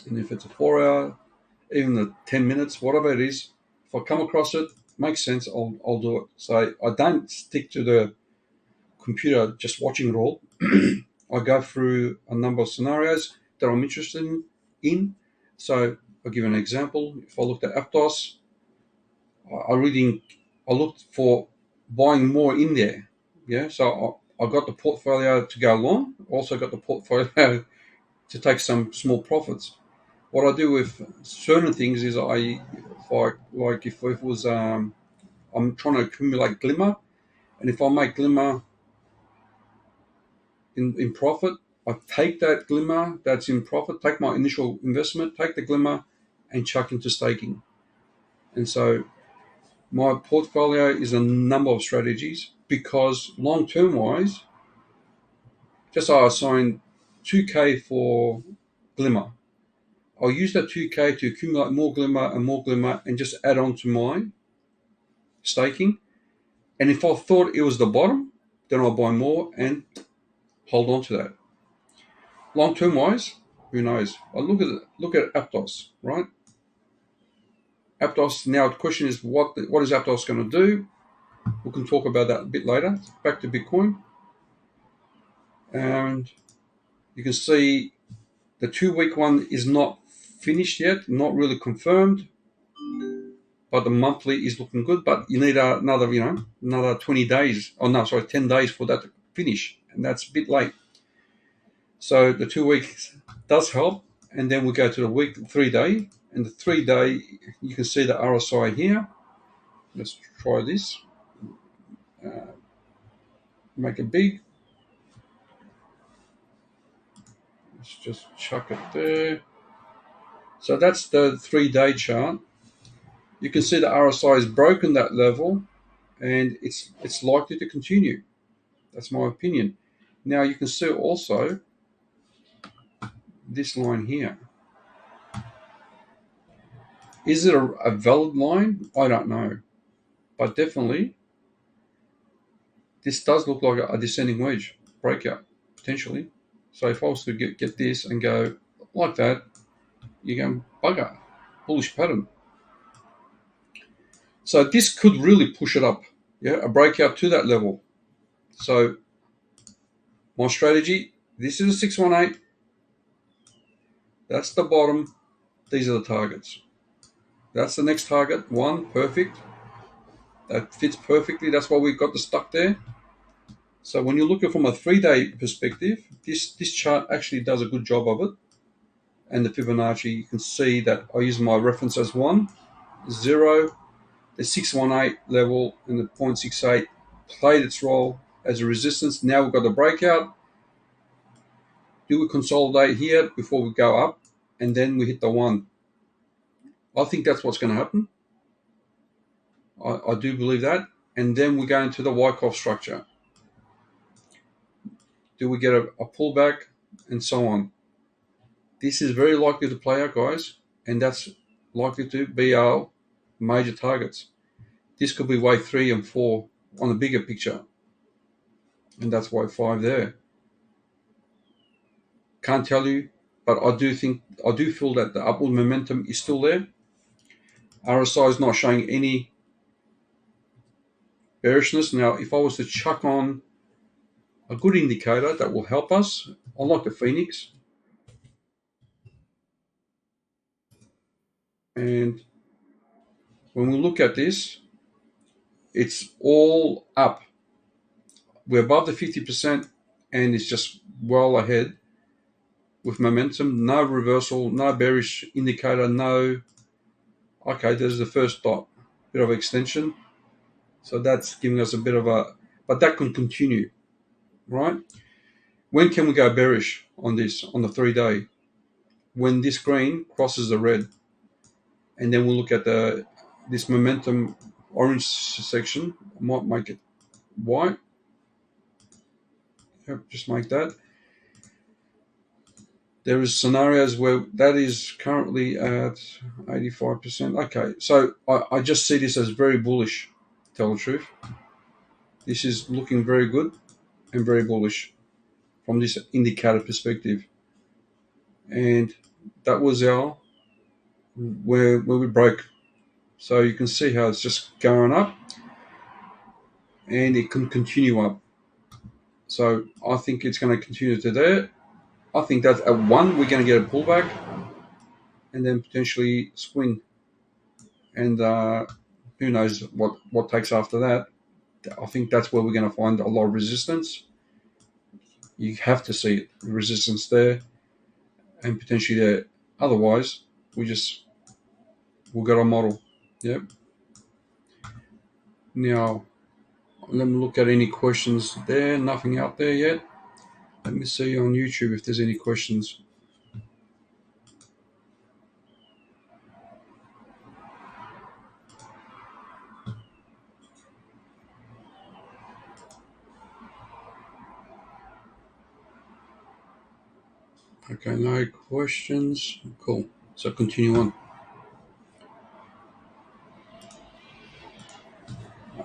And if it's a 4 hour, even the 10 minutes, whatever it is, if I come across it, makes sense, I'll do it. So I don't stick to the computer just watching it all. I go through a number of scenarios that I'm interested in. So I'll give an example. If I looked at Aptos, I looked for buying more in there. Yeah, so I got the portfolio to go long. Also got the portfolio to take some small profits. What I do with certain things is if it was I'm trying to accumulate glimmer, and if I make glimmer in profit, I take that glimmer that's in profit, take my initial investment, take the glimmer, and chuck into staking. And so my portfolio is a number of strategies because long term wise, just I assign 2K for glimmer. I'll use that 2K to accumulate more glimmer and just add on to my staking. And if I thought it was the bottom, then I'll buy more and hold on to that. Long term wise, who knows? I look at Aptos, right? Aptos. Now the question is, what is Aptos going to do? We can talk about that a bit later. Back to Bitcoin, and you can see the 2 week one is not finished yet, not really confirmed, but the monthly is looking good. But you need another 20 days. 10 days for that to finish, and that's a bit late. So the 2 weeks does help, and then we go to the 3 day, and the 3 day you can see the RSI here. Let's try this. Make it big. Let's just chuck it there. So that's the 3 day chart. You can see the RSI has broken that level, and it's likely to continue. That's my opinion. Now you can see also this line here. Is it a valid line? I don't know, but definitely this does look like a descending wedge breakout potentially. So if I was to get this and go like that, you're going bugger, bullish pattern. So this could really push it up, a breakout to that level. So my strategy, this is a 618. That's the bottom. These are the targets. That's the next target. One, perfect. That fits perfectly. That's why we got the stuck there. So when you look at it from a 3 day perspective, this chart actually does a good job of it. And the Fibonacci, you can see that I use my reference as 1, 0, the 618 level and the 0.68 played its role as a resistance. Now we've got the breakout. Do we consolidate here before we go up? And then we hit the 1. I think that's what's going to happen. I do believe that. And then we go into the Wyckoff structure. Do we get a pullback and so on? This is very likely to play out, guys, and that's likely to be our major targets. This could be wave 3 and 4 on the bigger picture, and that's why 5 there. Can't tell you, but I do feel that the upward momentum is still there. RSI is not showing any bearishness. Now, if I was to chuck on a good indicator that will help us, I like the Phoenix. And when we look at this, it's all up. We're above the 50% and it's just well ahead with momentum. No reversal, no bearish indicator, no. Okay, there's the first dot, bit of extension. So that's giving us a bit of a, but that can continue, right? When can we go bearish on this, on the 3-day? When this green crosses the red. And then we'll look at this momentum orange section. I might make it white. Yep, just make that. There is scenarios where that is currently at 85%. Okay, so I just see this as very bullish, to tell the truth. This is looking very good and very bullish from this indicator perspective. And that was where we broke. So you can see how it's just going up and it can continue up. So I think it's going to continue to there. I think that at 1 we're going to get a pullback and then potentially swing. And who knows what takes after that. I think that's where we're going to find a lot of resistance. You have to see it, resistance there and potentially there. Otherwise, we'll get our model. Yep. Now, let me look at any questions there. Nothing out there yet. Let me see on YouTube if there's any questions. Okay, no questions. Cool. So continue on.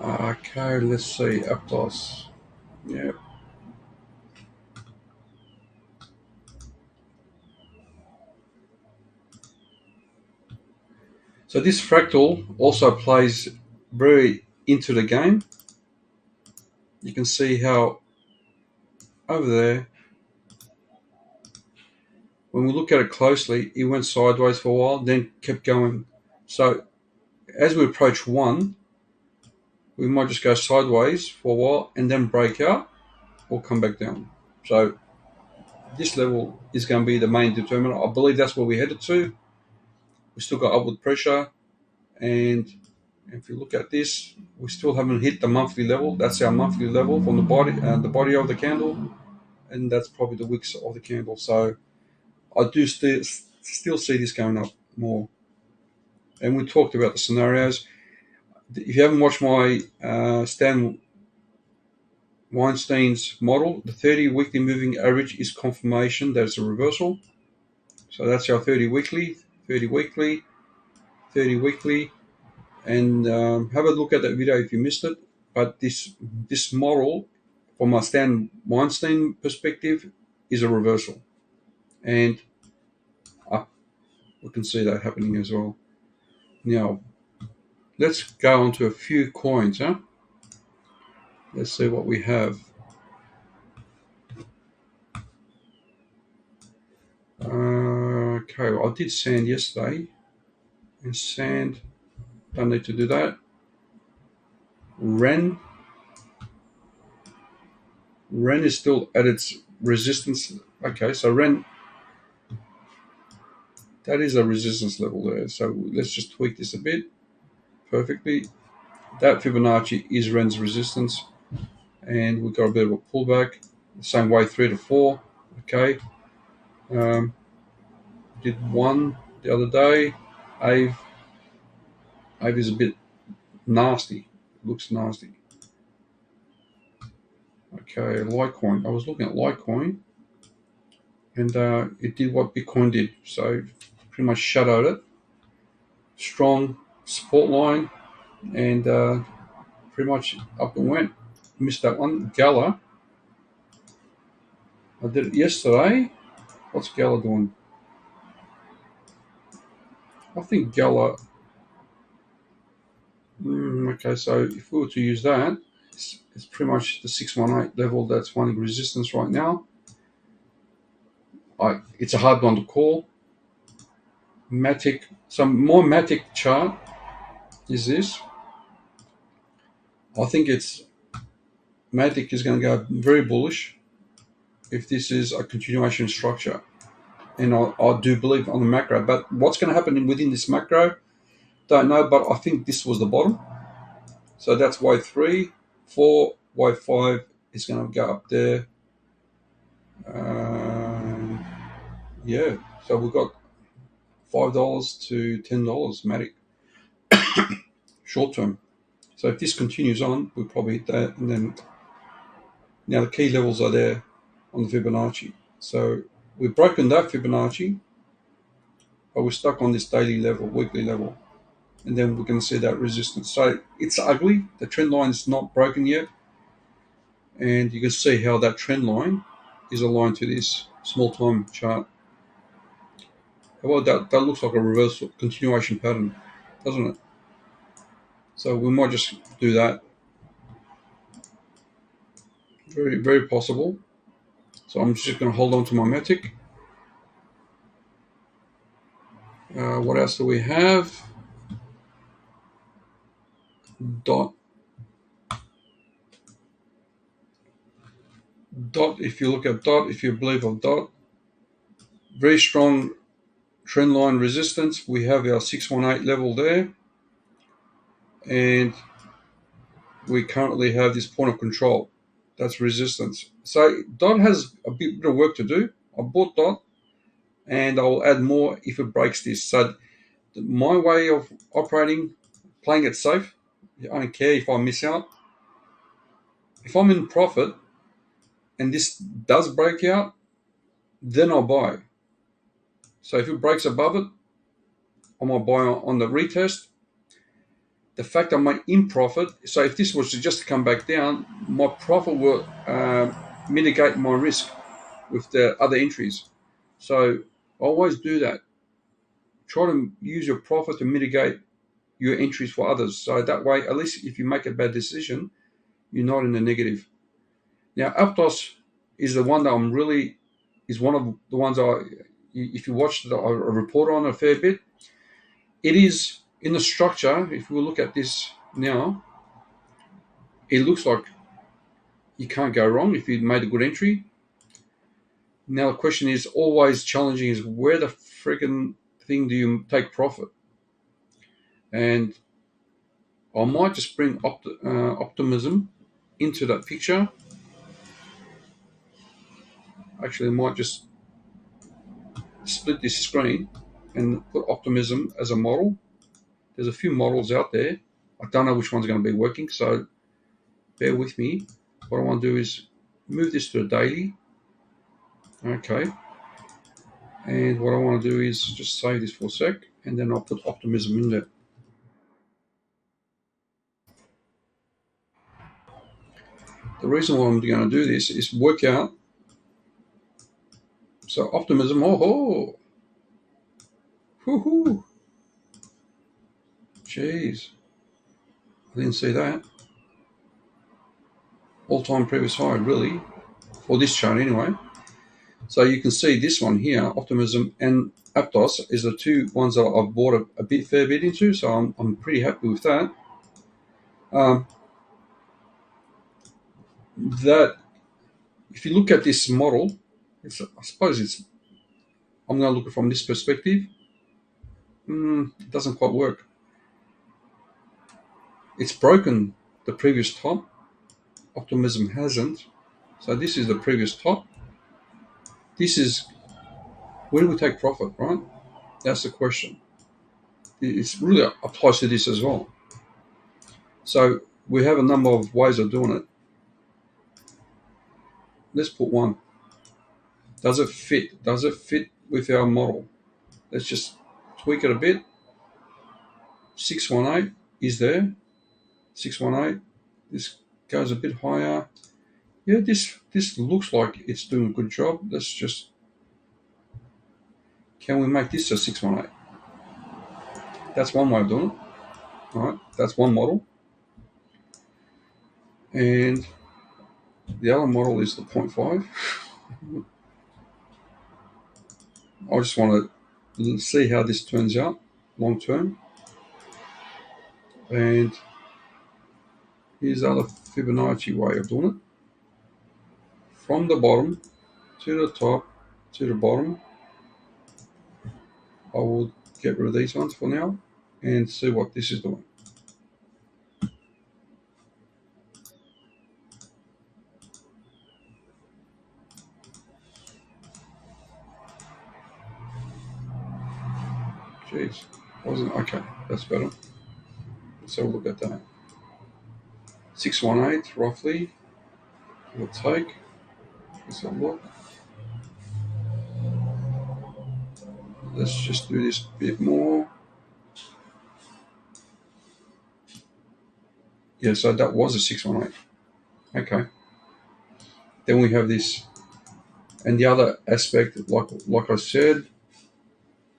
Okay, let's see. Aptos. Yep. So this fractal also plays very into the game. You can see how over there, when we look at it closely, it went sideways for a while, then kept going. So as we approach 1, we might just go sideways for a while and then break out or come back down. So this level is going to be the main determinant. I believe that's where we're headed to. We still got upward pressure, and if you look at this, we still haven't hit the monthly level. That's our monthly level from the body of the candle, and that's probably the wicks of the candle. So I do still see this going up more. And we talked about the scenarios. If you haven't watched my Stan Weinstein's model, the 30 weekly moving average is confirmation that it's a reversal. So that's our 30 weekly, 30 weekly, 30 weekly. And have a look at that video if you missed it. But this model, from a Stan Weinstein perspective, is a reversal. And we can see that happening as well. Now, let's go on to a few coins, huh? Let's see what we have. Okay, I did sand yesterday. And sand, don't need to do that. Ren is still at its resistance. Okay, so Ren, that is a resistance level there. So let's just tweak this a bit. Perfectly. That Fibonacci is Ren's resistance. And we've got a bit of a pullback. The same way 3 to 4. Okay. Did 1 the other day. Ave is a bit nasty. Looks nasty. Okay, Litecoin. I was looking at Litecoin, and it did what Bitcoin did. So pretty much shadowed it. Strong support line, and pretty much up and went. Missed that one. Gala, I did it yesterday. What's Gala doing? I think Gala. Okay, so if we were to use that, it's pretty much the 618 level that's finding resistance right now. It's a hard one to call. Matic, some more Matic chart is this. I think Matic is going to go very bullish if this is a continuation structure. And I do believe on the macro. But what's going to happen within this macro, don't know. But I think this was the bottom. So that's wave 3, 4, wave 5 is going to go up there. Yeah, so we've got $5 to $10 Matic short term. So if this continues on, we'll probably hit that. And then now the key levels are there on the Fibonacci. So we've broken that Fibonacci, but we're stuck on this daily level, weekly level. And then we're going to see that resistance. So it's ugly. The trend line is not broken yet. And you can see how that trend line is aligned to this small time chart. Well, that looks like a reversal continuation pattern, doesn't it? So we might just do that. Very, very possible. So I'm just going to hold on to my Matic. What else do we have? Dot. If you look at Dot, if you believe of Dot, very strong trend line resistance. We have our 618 level there. And we currently have this point of control. That's resistance. So Dot has a bit of work to do. I bought Dot, and I'll add more if it breaks this. So my way of operating, playing it safe, I don't care if I miss out. If I'm in profit and this does break out, then I'll buy. So if it breaks above it, I might buy on the retest. The fact I'm in profit, so if this was to just come back down, my profit will mitigate my risk with the other entries. So always do that. Try to use your profit to mitigate your entries for others. So that way, at least if you make a bad decision, you're not in the negative. Now, Aptos is the one that is one of the ones if you watch I report on a fair bit, it is in the structure. If we look at this now, it looks like you can't go wrong if you made a good entry. Now the question is always challenging is where the freaking thing do you take profit? And I might just bring optimism into that picture. Actually, I might just split this screen and put optimism as a model. There's a few models out there. I don't know which one's going to be working, so bear with me. What I want to do is move this to a daily. Okay. And what I want to do is just save this for a sec, and then I'll put optimism in there. The reason why I'm going to do this is work out. So optimism, oh, whoo, jeez, I didn't see that. All-time previous high, really, for this chart anyway. So you can see this one here, optimism and Aptos, is the two ones that I've bought a fair bit into. So I'm pretty happy with that. That if you look at this model, I'm going to look at it from this perspective. It doesn't quite work. It's broken the previous top. Optimism hasn't. So this is the previous top. This is where do we take profit, right? That's the question. It really applies to this as well. So we have a number of ways of doing it. Let's put one. Does it fit? Does it fit with our model? Let's just tweak it a bit. 618 is there. 618. This goes a bit higher. Yeah, this looks like it's doing a good job. Let's just, can we make this a 618? That's one way of doing it. All right, that's one model. And the other model is the 0.5. I just want to see how this turns out long term. And here's the other Fibonacci way of doing it. From the bottom to the top to the bottom. I will get rid of these ones for now and see what this is doing. Jeez, wasn't okay. That's better. Let's have a look at that. 618 roughly. We'll take. Let's have a look. Let's just do this a bit more. Yeah, so that was a 618. Okay. Then we have this, and the other aspect, like I said,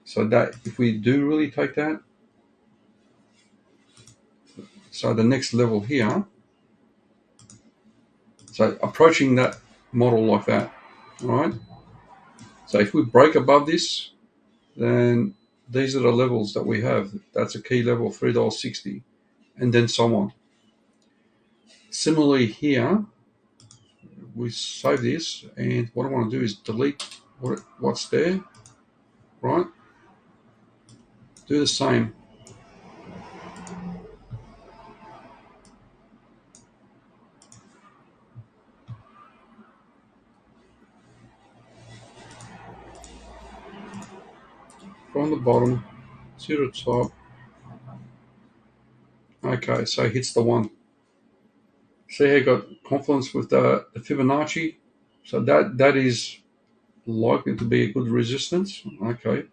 so that if we do really take that, so the next level here, so approaching that model like that, all right? So if we break above this, then these are the levels that we have. That's a key level, $3.60, and then so on. Similarly here, we save this, and what I want to do is delete what's there, right? Do the same. From the bottom to the top. Okay, so it hits the one. See how you got confluence with the Fibonacci? So that is likely to be a good resistance. Okay.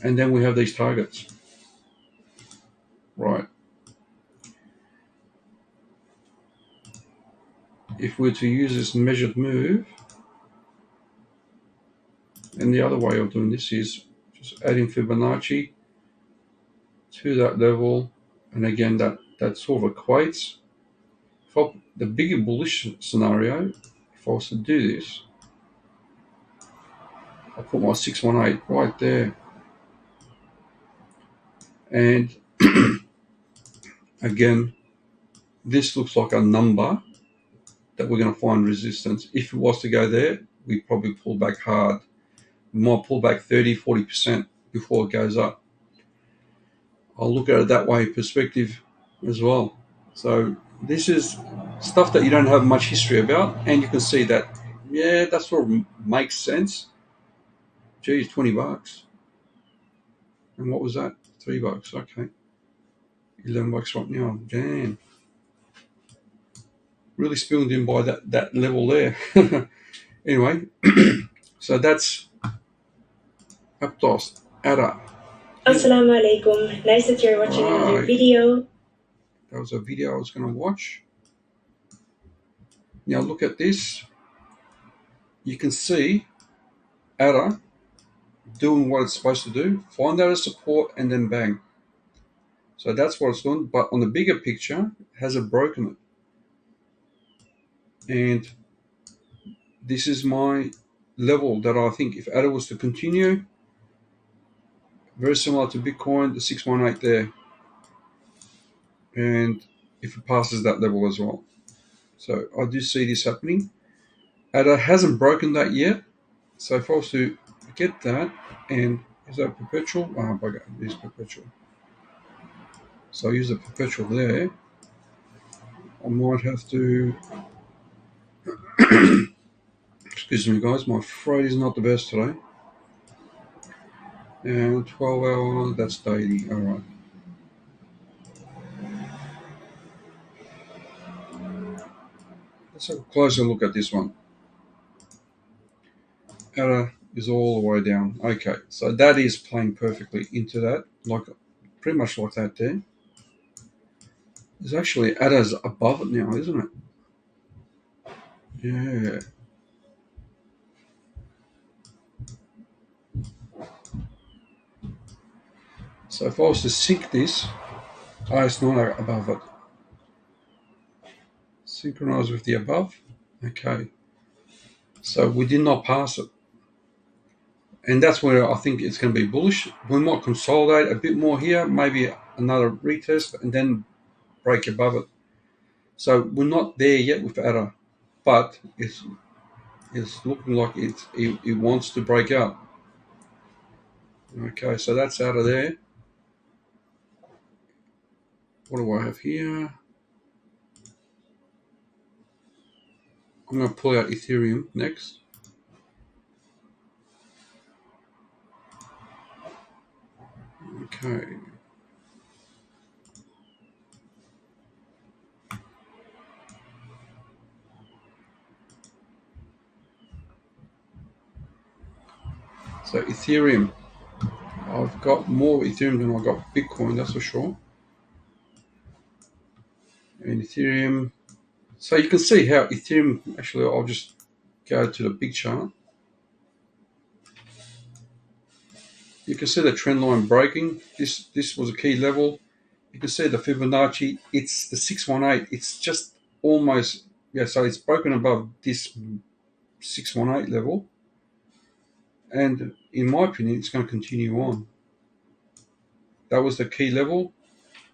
And then we have these targets. Right. If we're to use this measured move, and the other way of doing this is just adding Fibonacci to that level, and again that sort of equates. For the bigger bullish scenario, if I was to do this, I'll put my 618 right there. And again, this looks like a number that we're going to find resistance. If it was to go there, we probably pull back hard. We might pull back 30-40% before it goes up. I'll look at it that way perspective as well. So this is stuff that you don't have much history about, and you can see that, yeah, that sort of makes sense. Geez, $20. And what was that? $3. Okay. $11 right now. Damn. Really spooned in by that level there. Anyway, so that's Aptos, ADA. Assalamu alaikum. Nice that you're watching another video. That was a video I was going to watch. Now look at this. You can see ADA doing what it's supposed to do. Find out a support and then bang. So that's what it's doing. But on the bigger picture, it hasn't broken it. And this is my level that I think if ADA was to continue, very similar to Bitcoin, the 618 there. And if it passes that level as well. So I do see this happening. ADA hasn't broken that yet. So if I was to get that, and is that perpetual? Oh, bugger, it is perpetual. So I use a perpetual there. I might have to, excuse me guys, my throat is not the best today. And 12 hour, that's daily, all right. Let's have a closer look at this one. ADA is all the way down. Okay, so that is playing perfectly into that, like pretty much like that there. It's actually ADA's above it now, isn't it? Yeah. So if I was to sync this, it's not above it. Synchronize with the above. Okay. So we did not pass it. And that's where I think it's going to be bullish. We might consolidate a bit more here, maybe another retest, and then break above it. So we're not there yet with ADA, but it's looking like it wants to break out. Okay, so that's out of there. What do I have here? I'm going to pull out Ethereum next. Okay. So Ethereum. I've got more Ethereum than I've got Bitcoin, that's for sure. And Ethereum. So you can see how Ethereum, actually, I'll just go to the big chart. You can see the trend line breaking. This was a key level. You can see the Fibonacci. It's the 618. It's just almost, so it's broken above this 618 level. And in my opinion, it's going to continue on. That was the key level.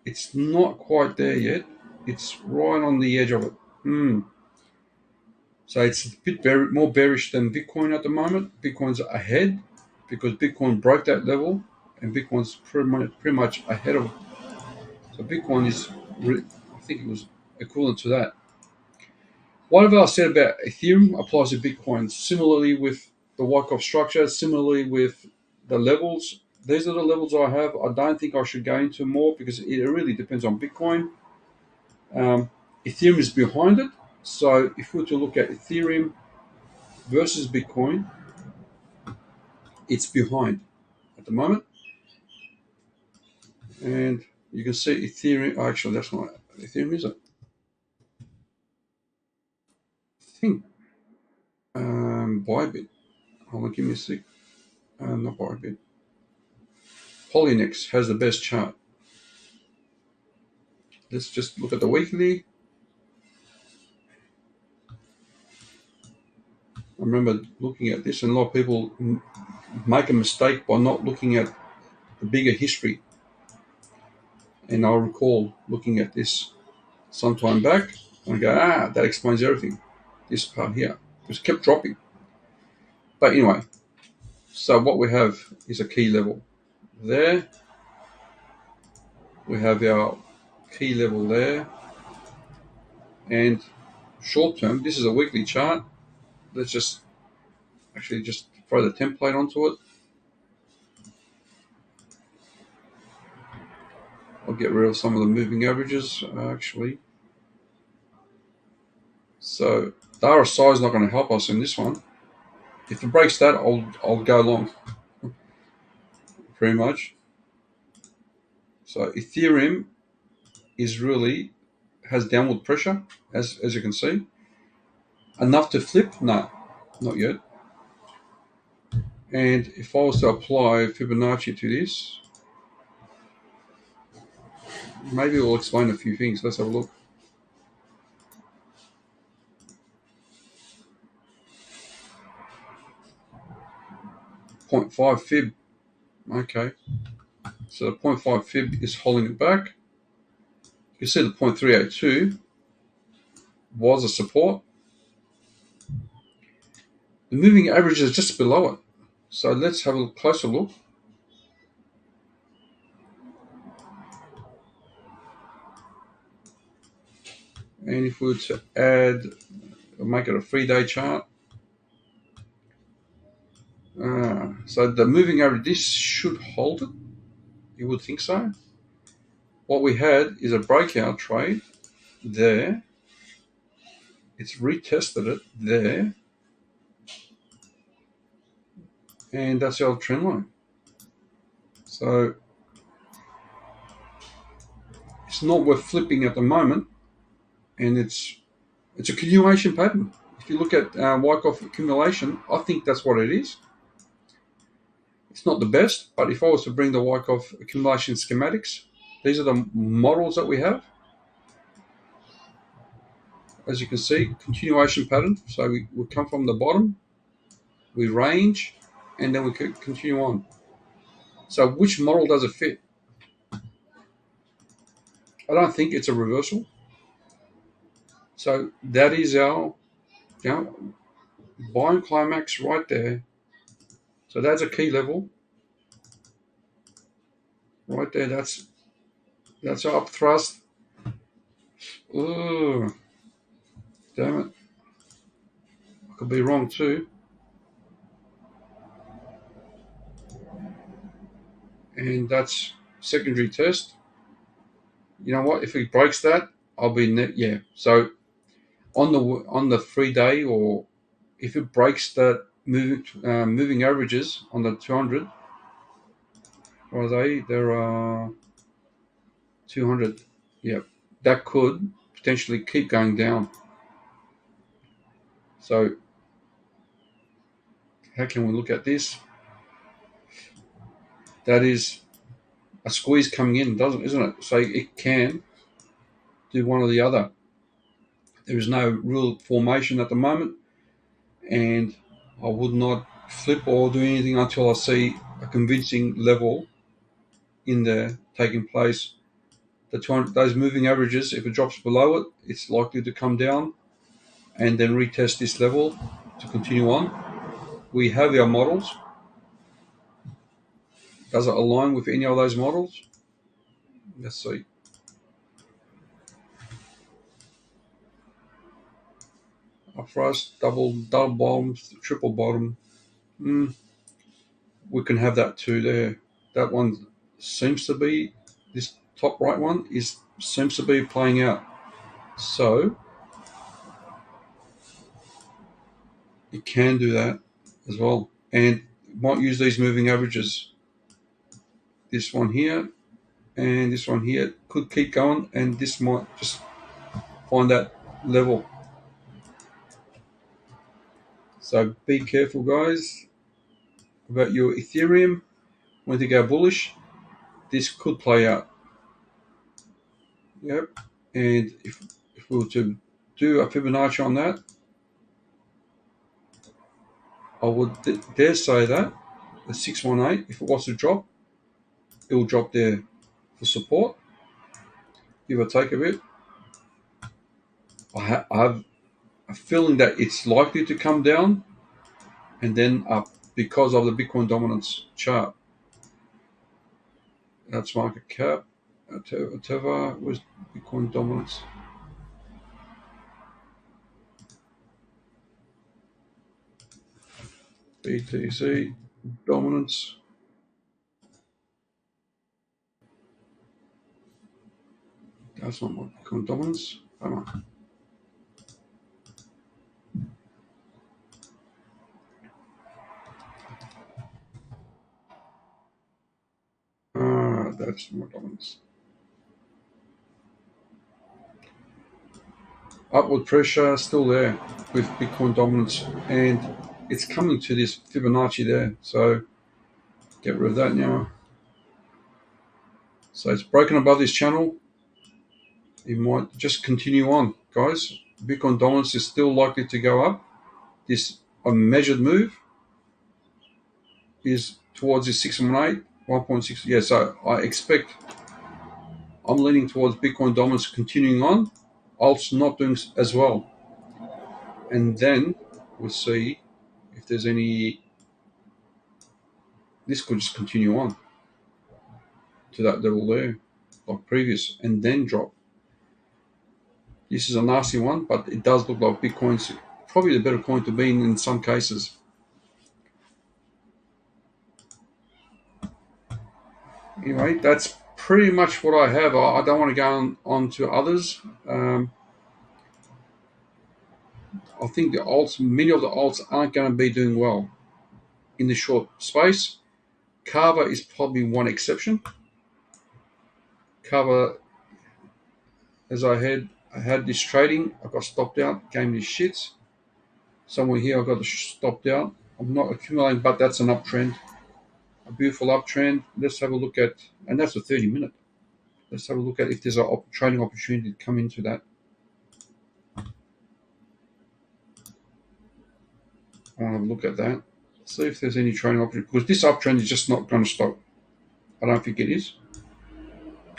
It's not quite there yet. It's right on the edge of it. So it's a bit more bearish than Bitcoin at the moment. Bitcoin's ahead because Bitcoin broke that level, and Bitcoin's pretty much ahead of it. So Bitcoin is, I think it was equivalent to that. Whatever I said about Ethereum applies to Bitcoin. Similarly with the Wyckoff structure, similarly with the levels. These are the levels I have. I don't think I should go into more because it really depends on Bitcoin. Ethereum is behind it. So if we were to look at Ethereum versus Bitcoin, it's behind at the moment. And you can see Ethereum, actually that's not Ethereum, is it? I think Bybit. Hold on, give me a sec. Not Bybit. Polynex has the best chart. Let's just look at the weekly. I remember looking at this, and a lot of people make a mistake by not looking at the bigger history. And I recall looking at this some time back, and I go, that explains everything. This part here. Just kept dropping. But anyway, so what we have is a key level there. We have our key level there. And short term, this is a weekly chart. Let's just throw the template onto it. I'll get rid of some of the moving averages, actually. So the RSI is not going to help us in this one. If it breaks that, I'll go long, pretty much. So Ethereum has downward pressure, as you can see. Enough to flip? No, not yet. And if I was to apply Fibonacci to this, maybe it will explain a few things. Let's have a look. .5 fib. Okay. So the 0.5 fib is holding it back. You can see the 0.382 was a support. The moving average is just below it. So let's have a closer look. And if we were to make it a 3-day chart. So the moving average, this should hold it. You would think so. What we had is a breakout trade there. It's retested it there. And that's our trend line. So it's not worth flipping at the moment, and it's a continuation pattern. If you look at Wyckoff accumulation, I think that's what it is. It's not the best, but if I was to bring the Wyckoff accumulation schematics, these are the models that we have. As you can see, continuation pattern. So we come from the bottom, we range, and then we continue on. So which model does it fit? I don't think it's a reversal. So that is our buying climax right there. So that's a key level right there. That's our up thrust. Oh, damn it. I could be wrong too. And that's secondary test. You know what? If it breaks that, I'll be yeah. So on the 3-day, or if it breaks that moving averages on the 200, what are they? They're 200. Yeah, that could potentially keep going down. So how can we look at this? That is a squeeze coming in, isn't it? So it can do one or the other. There is no real formation at the moment, and I would not flip or do anything until I see a convincing level in there taking place. Those moving averages, if it drops below it, it's likely to come down and then retest this level to continue on. We have our models. Does it align with any of those models? Let's see. Up thrust, double bottom, triple bottom. We can have that too there. That one seems to be, this top right one seems to be playing out. So you can do that as well. And might use these moving averages. This one here and this one here could keep going, and this might just find that level. So be careful, guys, about your Ethereum. When they go bullish, this could play out. Yep. And if we were to do a Fibonacci on that, I would dare say that the 618, if it was to drop, it will drop there for support. Give or take a bit. I have a feeling that it's likely to come down and then up because of the Bitcoin dominance chart. That's market cap. Whatever was Bitcoin dominance. BTC dominance. That's not my Bitcoin dominance. Come on. That's my dominance. Upward pressure still there with Bitcoin dominance, and it's coming to this Fibonacci there. So get rid of that now. So it's broken above this channel. You might just continue on, guys. Bitcoin dominance is still likely to go up. This measured move is towards this 618, 1.6. Yeah, so I expect, I'm leaning towards Bitcoin dominance continuing on. Alt's not doing as well. And then we'll see if there's any, this could just continue on to that level there, like previous, and then drop. This is a nasty one, but it does look like Bitcoin's probably the better coin to be in some cases. Anyway, that's pretty much what I have. I don't want to go on to others. I think the alts, many of the alts aren't going to be doing well in the short space. Kava is probably one exception. Kava as I had this trading, I got stopped out, gave me shits. Somewhere here I got stopped out. I'm not accumulating, but that's an uptrend, a beautiful uptrend. Let's have a look at, and that's a 30-minute. Let's have a look at if there's a trading opportunity to come into that. I want to have a look at that. See if there's any trading opportunity, because this uptrend is just not going to stop. I don't think it is.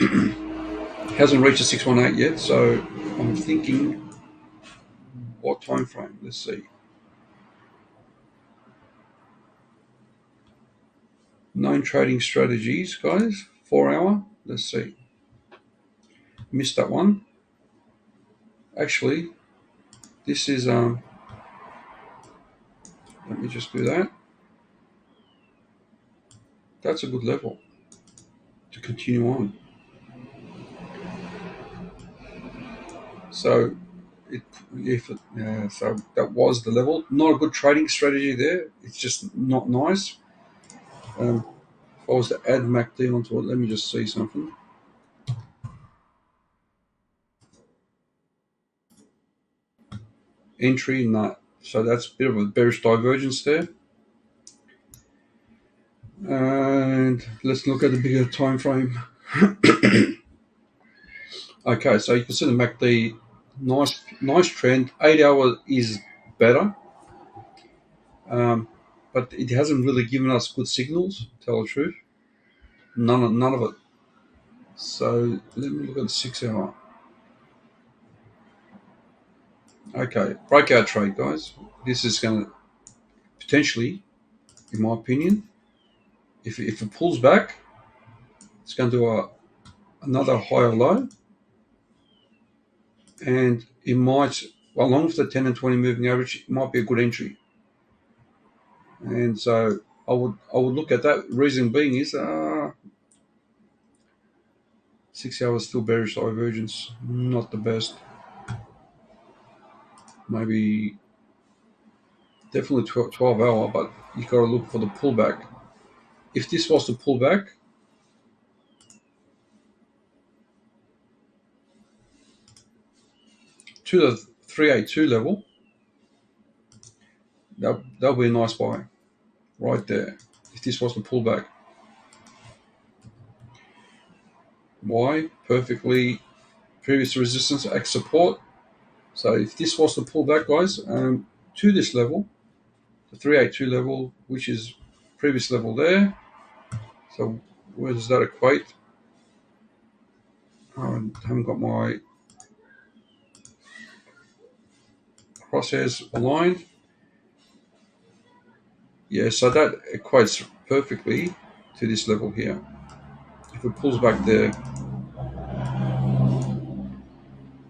It hasn't reached a 618 yet, so I'm thinking, what time frame? Let's see. Known trading strategies, guys. 4 hour. Let's see. Missed that one. Actually, this is let me just do that. That's a good level to continue on. So so that was the level. Not a good trading strategy there. It's just not nice. If I was to add MACD onto it, let me just see something. Entry, no. So that's a bit of a bearish divergence there. And let's look at the bigger time frame. Okay, so you can see the MACD, nice trend. 8 hour is better, but it hasn't really given us good signals. To tell the truth, none of it. So let me look at the 6 hour. Okay, breakout trade, guys. This is going to potentially, in my opinion, if it pulls back, it's going to do another higher low, and it might, along with the 10 and 20 moving average, it might be a good entry. And so I would look at that. Reason being is 6 hours still bearish divergence, not the best. Maybe definitely 12 hour, but you got to look for the pullback. If this was to pull back, to the 382 level, that'll be a nice buy right there. If this was to pull back, why? Perfectly previous resistance act support. So if this was to pull back, guys, to this level, the 382 level, which is previous level there. So where does that equate? I haven't got my crosshairs aligned. Yeah, so that equates perfectly to this level here. If it pulls back there.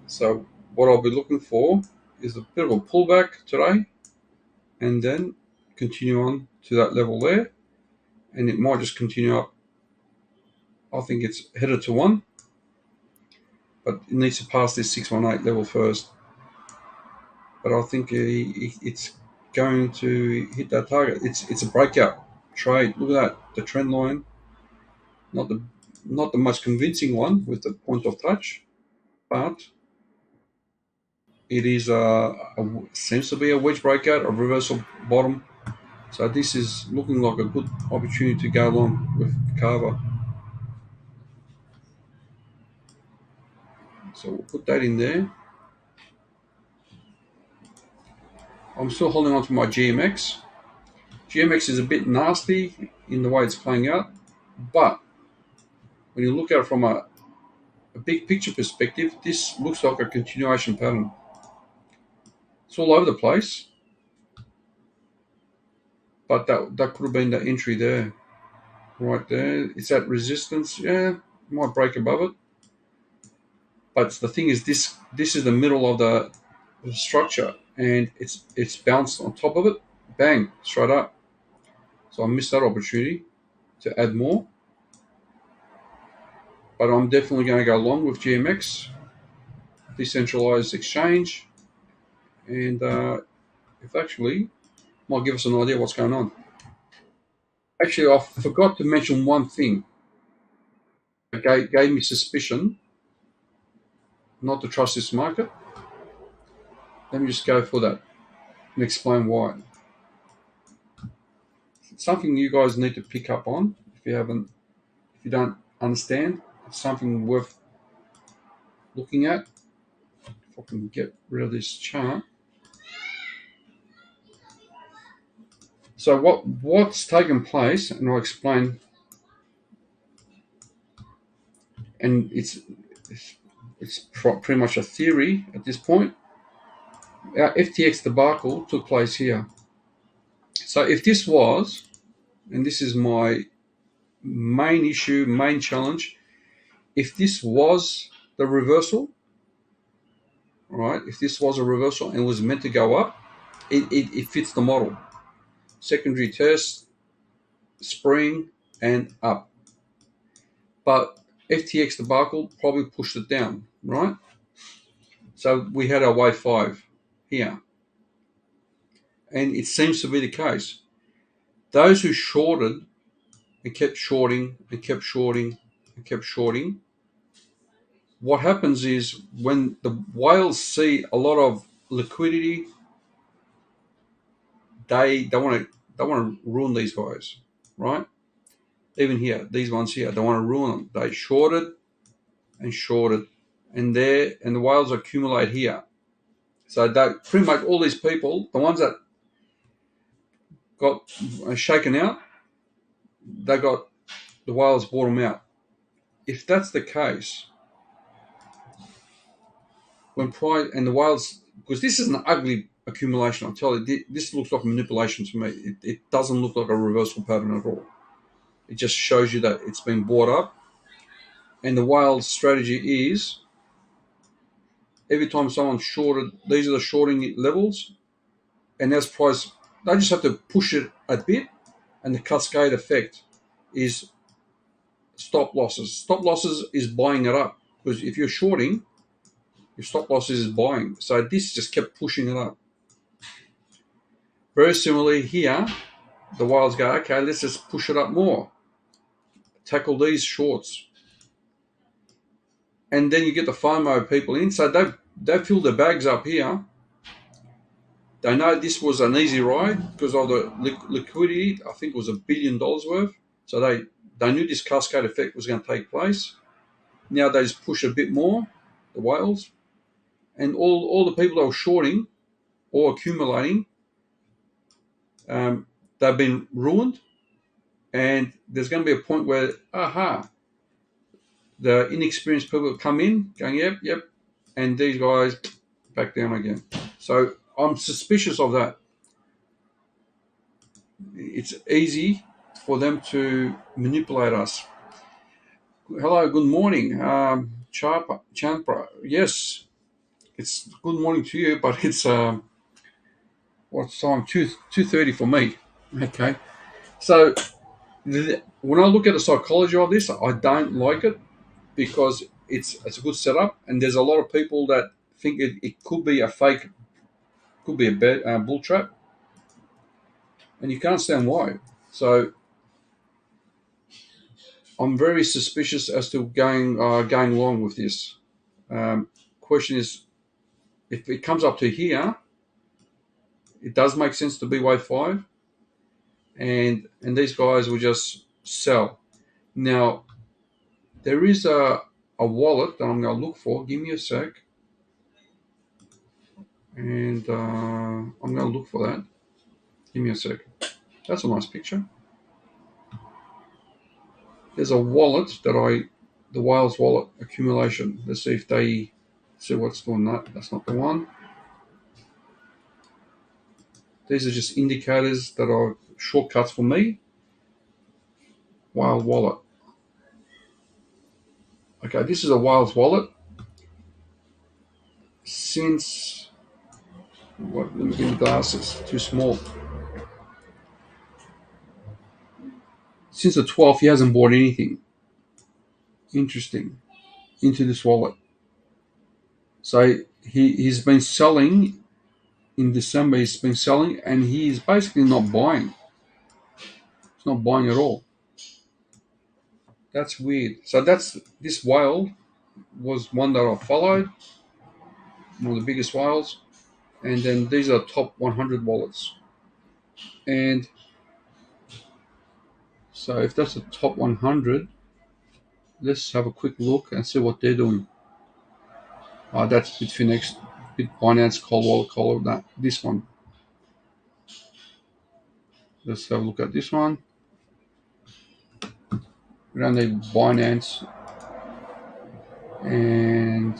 So what I'll be looking for is a bit of a pullback today, and then continue on to that level there, and it might just continue up. I think it's headed to 1, but it needs to pass this 618 level first. But I think it's going to hit that target. It's a breakout trade. Look at that, the trend line, not the most convincing one with the point of touch, but it is seems to be a wedge breakout, a reversal bottom. So this is looking like a good opportunity to go along with Carver. So we'll put that in there. I'm still holding on to my GMX. GMX is a bit nasty in the way it's playing out, but when you look at it from a big picture perspective, this looks like a continuation pattern. It's all over the place, but that could have been the entry there, right there. It's at resistance. Yeah, might break above it. But the thing is, this is the middle of the structure, and it's bounced on top of it, bang, straight up. So I missed that opportunity to add more. But I'm definitely going to go along with GMX, decentralized exchange, and if actually might give us an idea what's going on. Actually, I forgot to mention one thing that gave me suspicion. not to trust this market. Let me just go for that and explain why. It's something you guys need to pick up on if you don't understand. It's something worth looking at. If I can get rid of this chart. So what's taken place, and I'll explain. And it's pretty much a theory at this point. Our FTX debacle took place here. So if this was, and this is my main issue, main challenge, if this was the reversal, right? If this was a reversal and was meant to go up, it fits the model. Secondary test, spring, and up. But FTX debacle probably pushed it down, right? So we had our wave 5 here. And it seems to be the case. Those who shorted and kept shorting and kept shorting and kept shorting, what happens is when the whales see a lot of liquidity, they don't want to ruin these guys, right? Even here, these ones here, they want to ruin them. They shorted and shorted, and the whales accumulate here. So that pretty much all these people, the ones that got shaken out, the whales bought them out. If that's the case, when price and the whales, because this is an ugly accumulation, I'll tell you, this looks like manipulation to me. It doesn't look like a reversal pattern at all. It just shows you that it's been bought up, and the whale's strategy is every time someone's shorted, these are the shorting levels, and as price, they just have to push it a bit, and the cascade effect is stop losses. Stop losses is buying it up, because if you're shorting, your stop losses is buying. So this just kept pushing it up. Very similarly here, the whales go, okay, let's just push it up more. Tackle these shorts. And then you get the FOMO people in. So they've filled their bags up here. They know this was an easy ride because of the liquidity. I think it was $1 billion worth. So they knew this cascade effect was going to take place. Now they just push a bit more, the whales. And all the people that were shorting or accumulating, they've been ruined. And there's going to be a point where, the inexperienced people come in, going, yep, and these guys back down again. So I'm suspicious of that. It's easy for them to manipulate us. Hello, good morning, Chanpra. Yes, it's good morning to you, but it's what's time? 2:30 for me. Okay, so when I look at the psychology of this, I don't like it because it's a good setup, and there's a lot of people that think it could be a fake, could be a bull trap, and you can't understand why. So I'm very suspicious as to going along with this. Question is, if it comes up to here, it does make sense to be wave 5, and these guys will just sell. Now, there is a wallet that I'm going to look for. Give me a sec. And I'm going to look for that. Give me a sec. That's a nice picture. There's a wallet the Wales wallet accumulation. Let's see if they see what's doing that. That's not the one. These are just indicators that are shortcuts for me. Wild wallet. Okay, this is a Wales wallet. Since let me get the glasses. Too small. Since the 12th, he hasn't bought anything. Interesting. Into this wallet. So he's been selling in December. He's been selling, and he's basically not buying. He's not buying at all. That's weird. So that's this whale was one that I followed, one of the biggest whales. And then these are top 100 wallets. And so if that's the top 100, let's have a quick look and see what they're doing. That's Bitfinex, Binance, Cold Wallet, Cold, that this one. Let's have a look at this one. We don't need Binance, and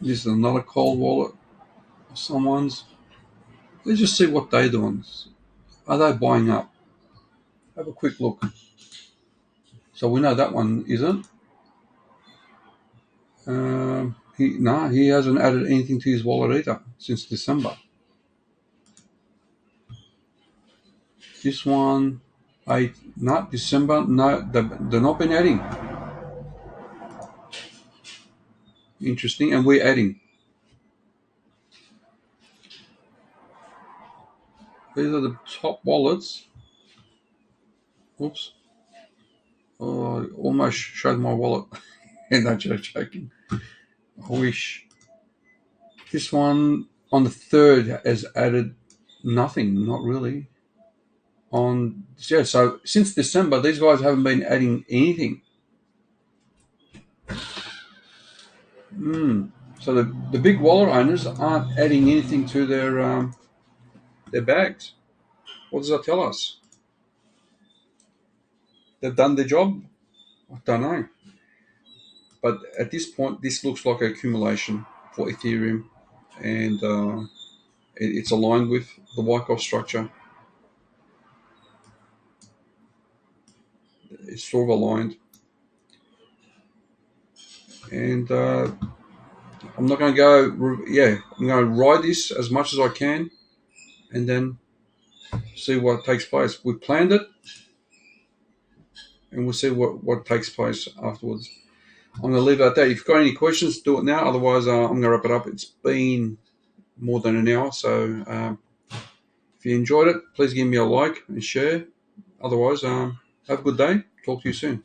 this is another Cold Wallet. Someone's. Let's just see what they're doing. Are they buying up? Have a quick look. So we know that one isn't. He hasn't added anything to his wallet either since December. This one, December. No, they're not been adding. Interesting, and we're adding. These are the top wallets. Oops. Oh, I almost showed my wallet. And I'm just joking. I wish. This one on the 3rd has added nothing, not really. So since December, these guys haven't been adding anything. So the big wallet owners aren't adding anything to their bags. What does that tell us? They've done their job? I don't know. But at this point, this looks like an accumulation for Ethereum, and it's aligned with the Wyckoff structure. It's sort of aligned. And I'm not going to go, I'm going to ride this as much as I can and then see what takes place. We planned it, and we'll see what takes place afterwards. I'm going to leave it at that. If you've got any questions, do it now. Otherwise, I'm going to wrap it up. It's been more than an hour. So if you enjoyed it, please give me a like and share. Otherwise, have a good day. Talk to you soon.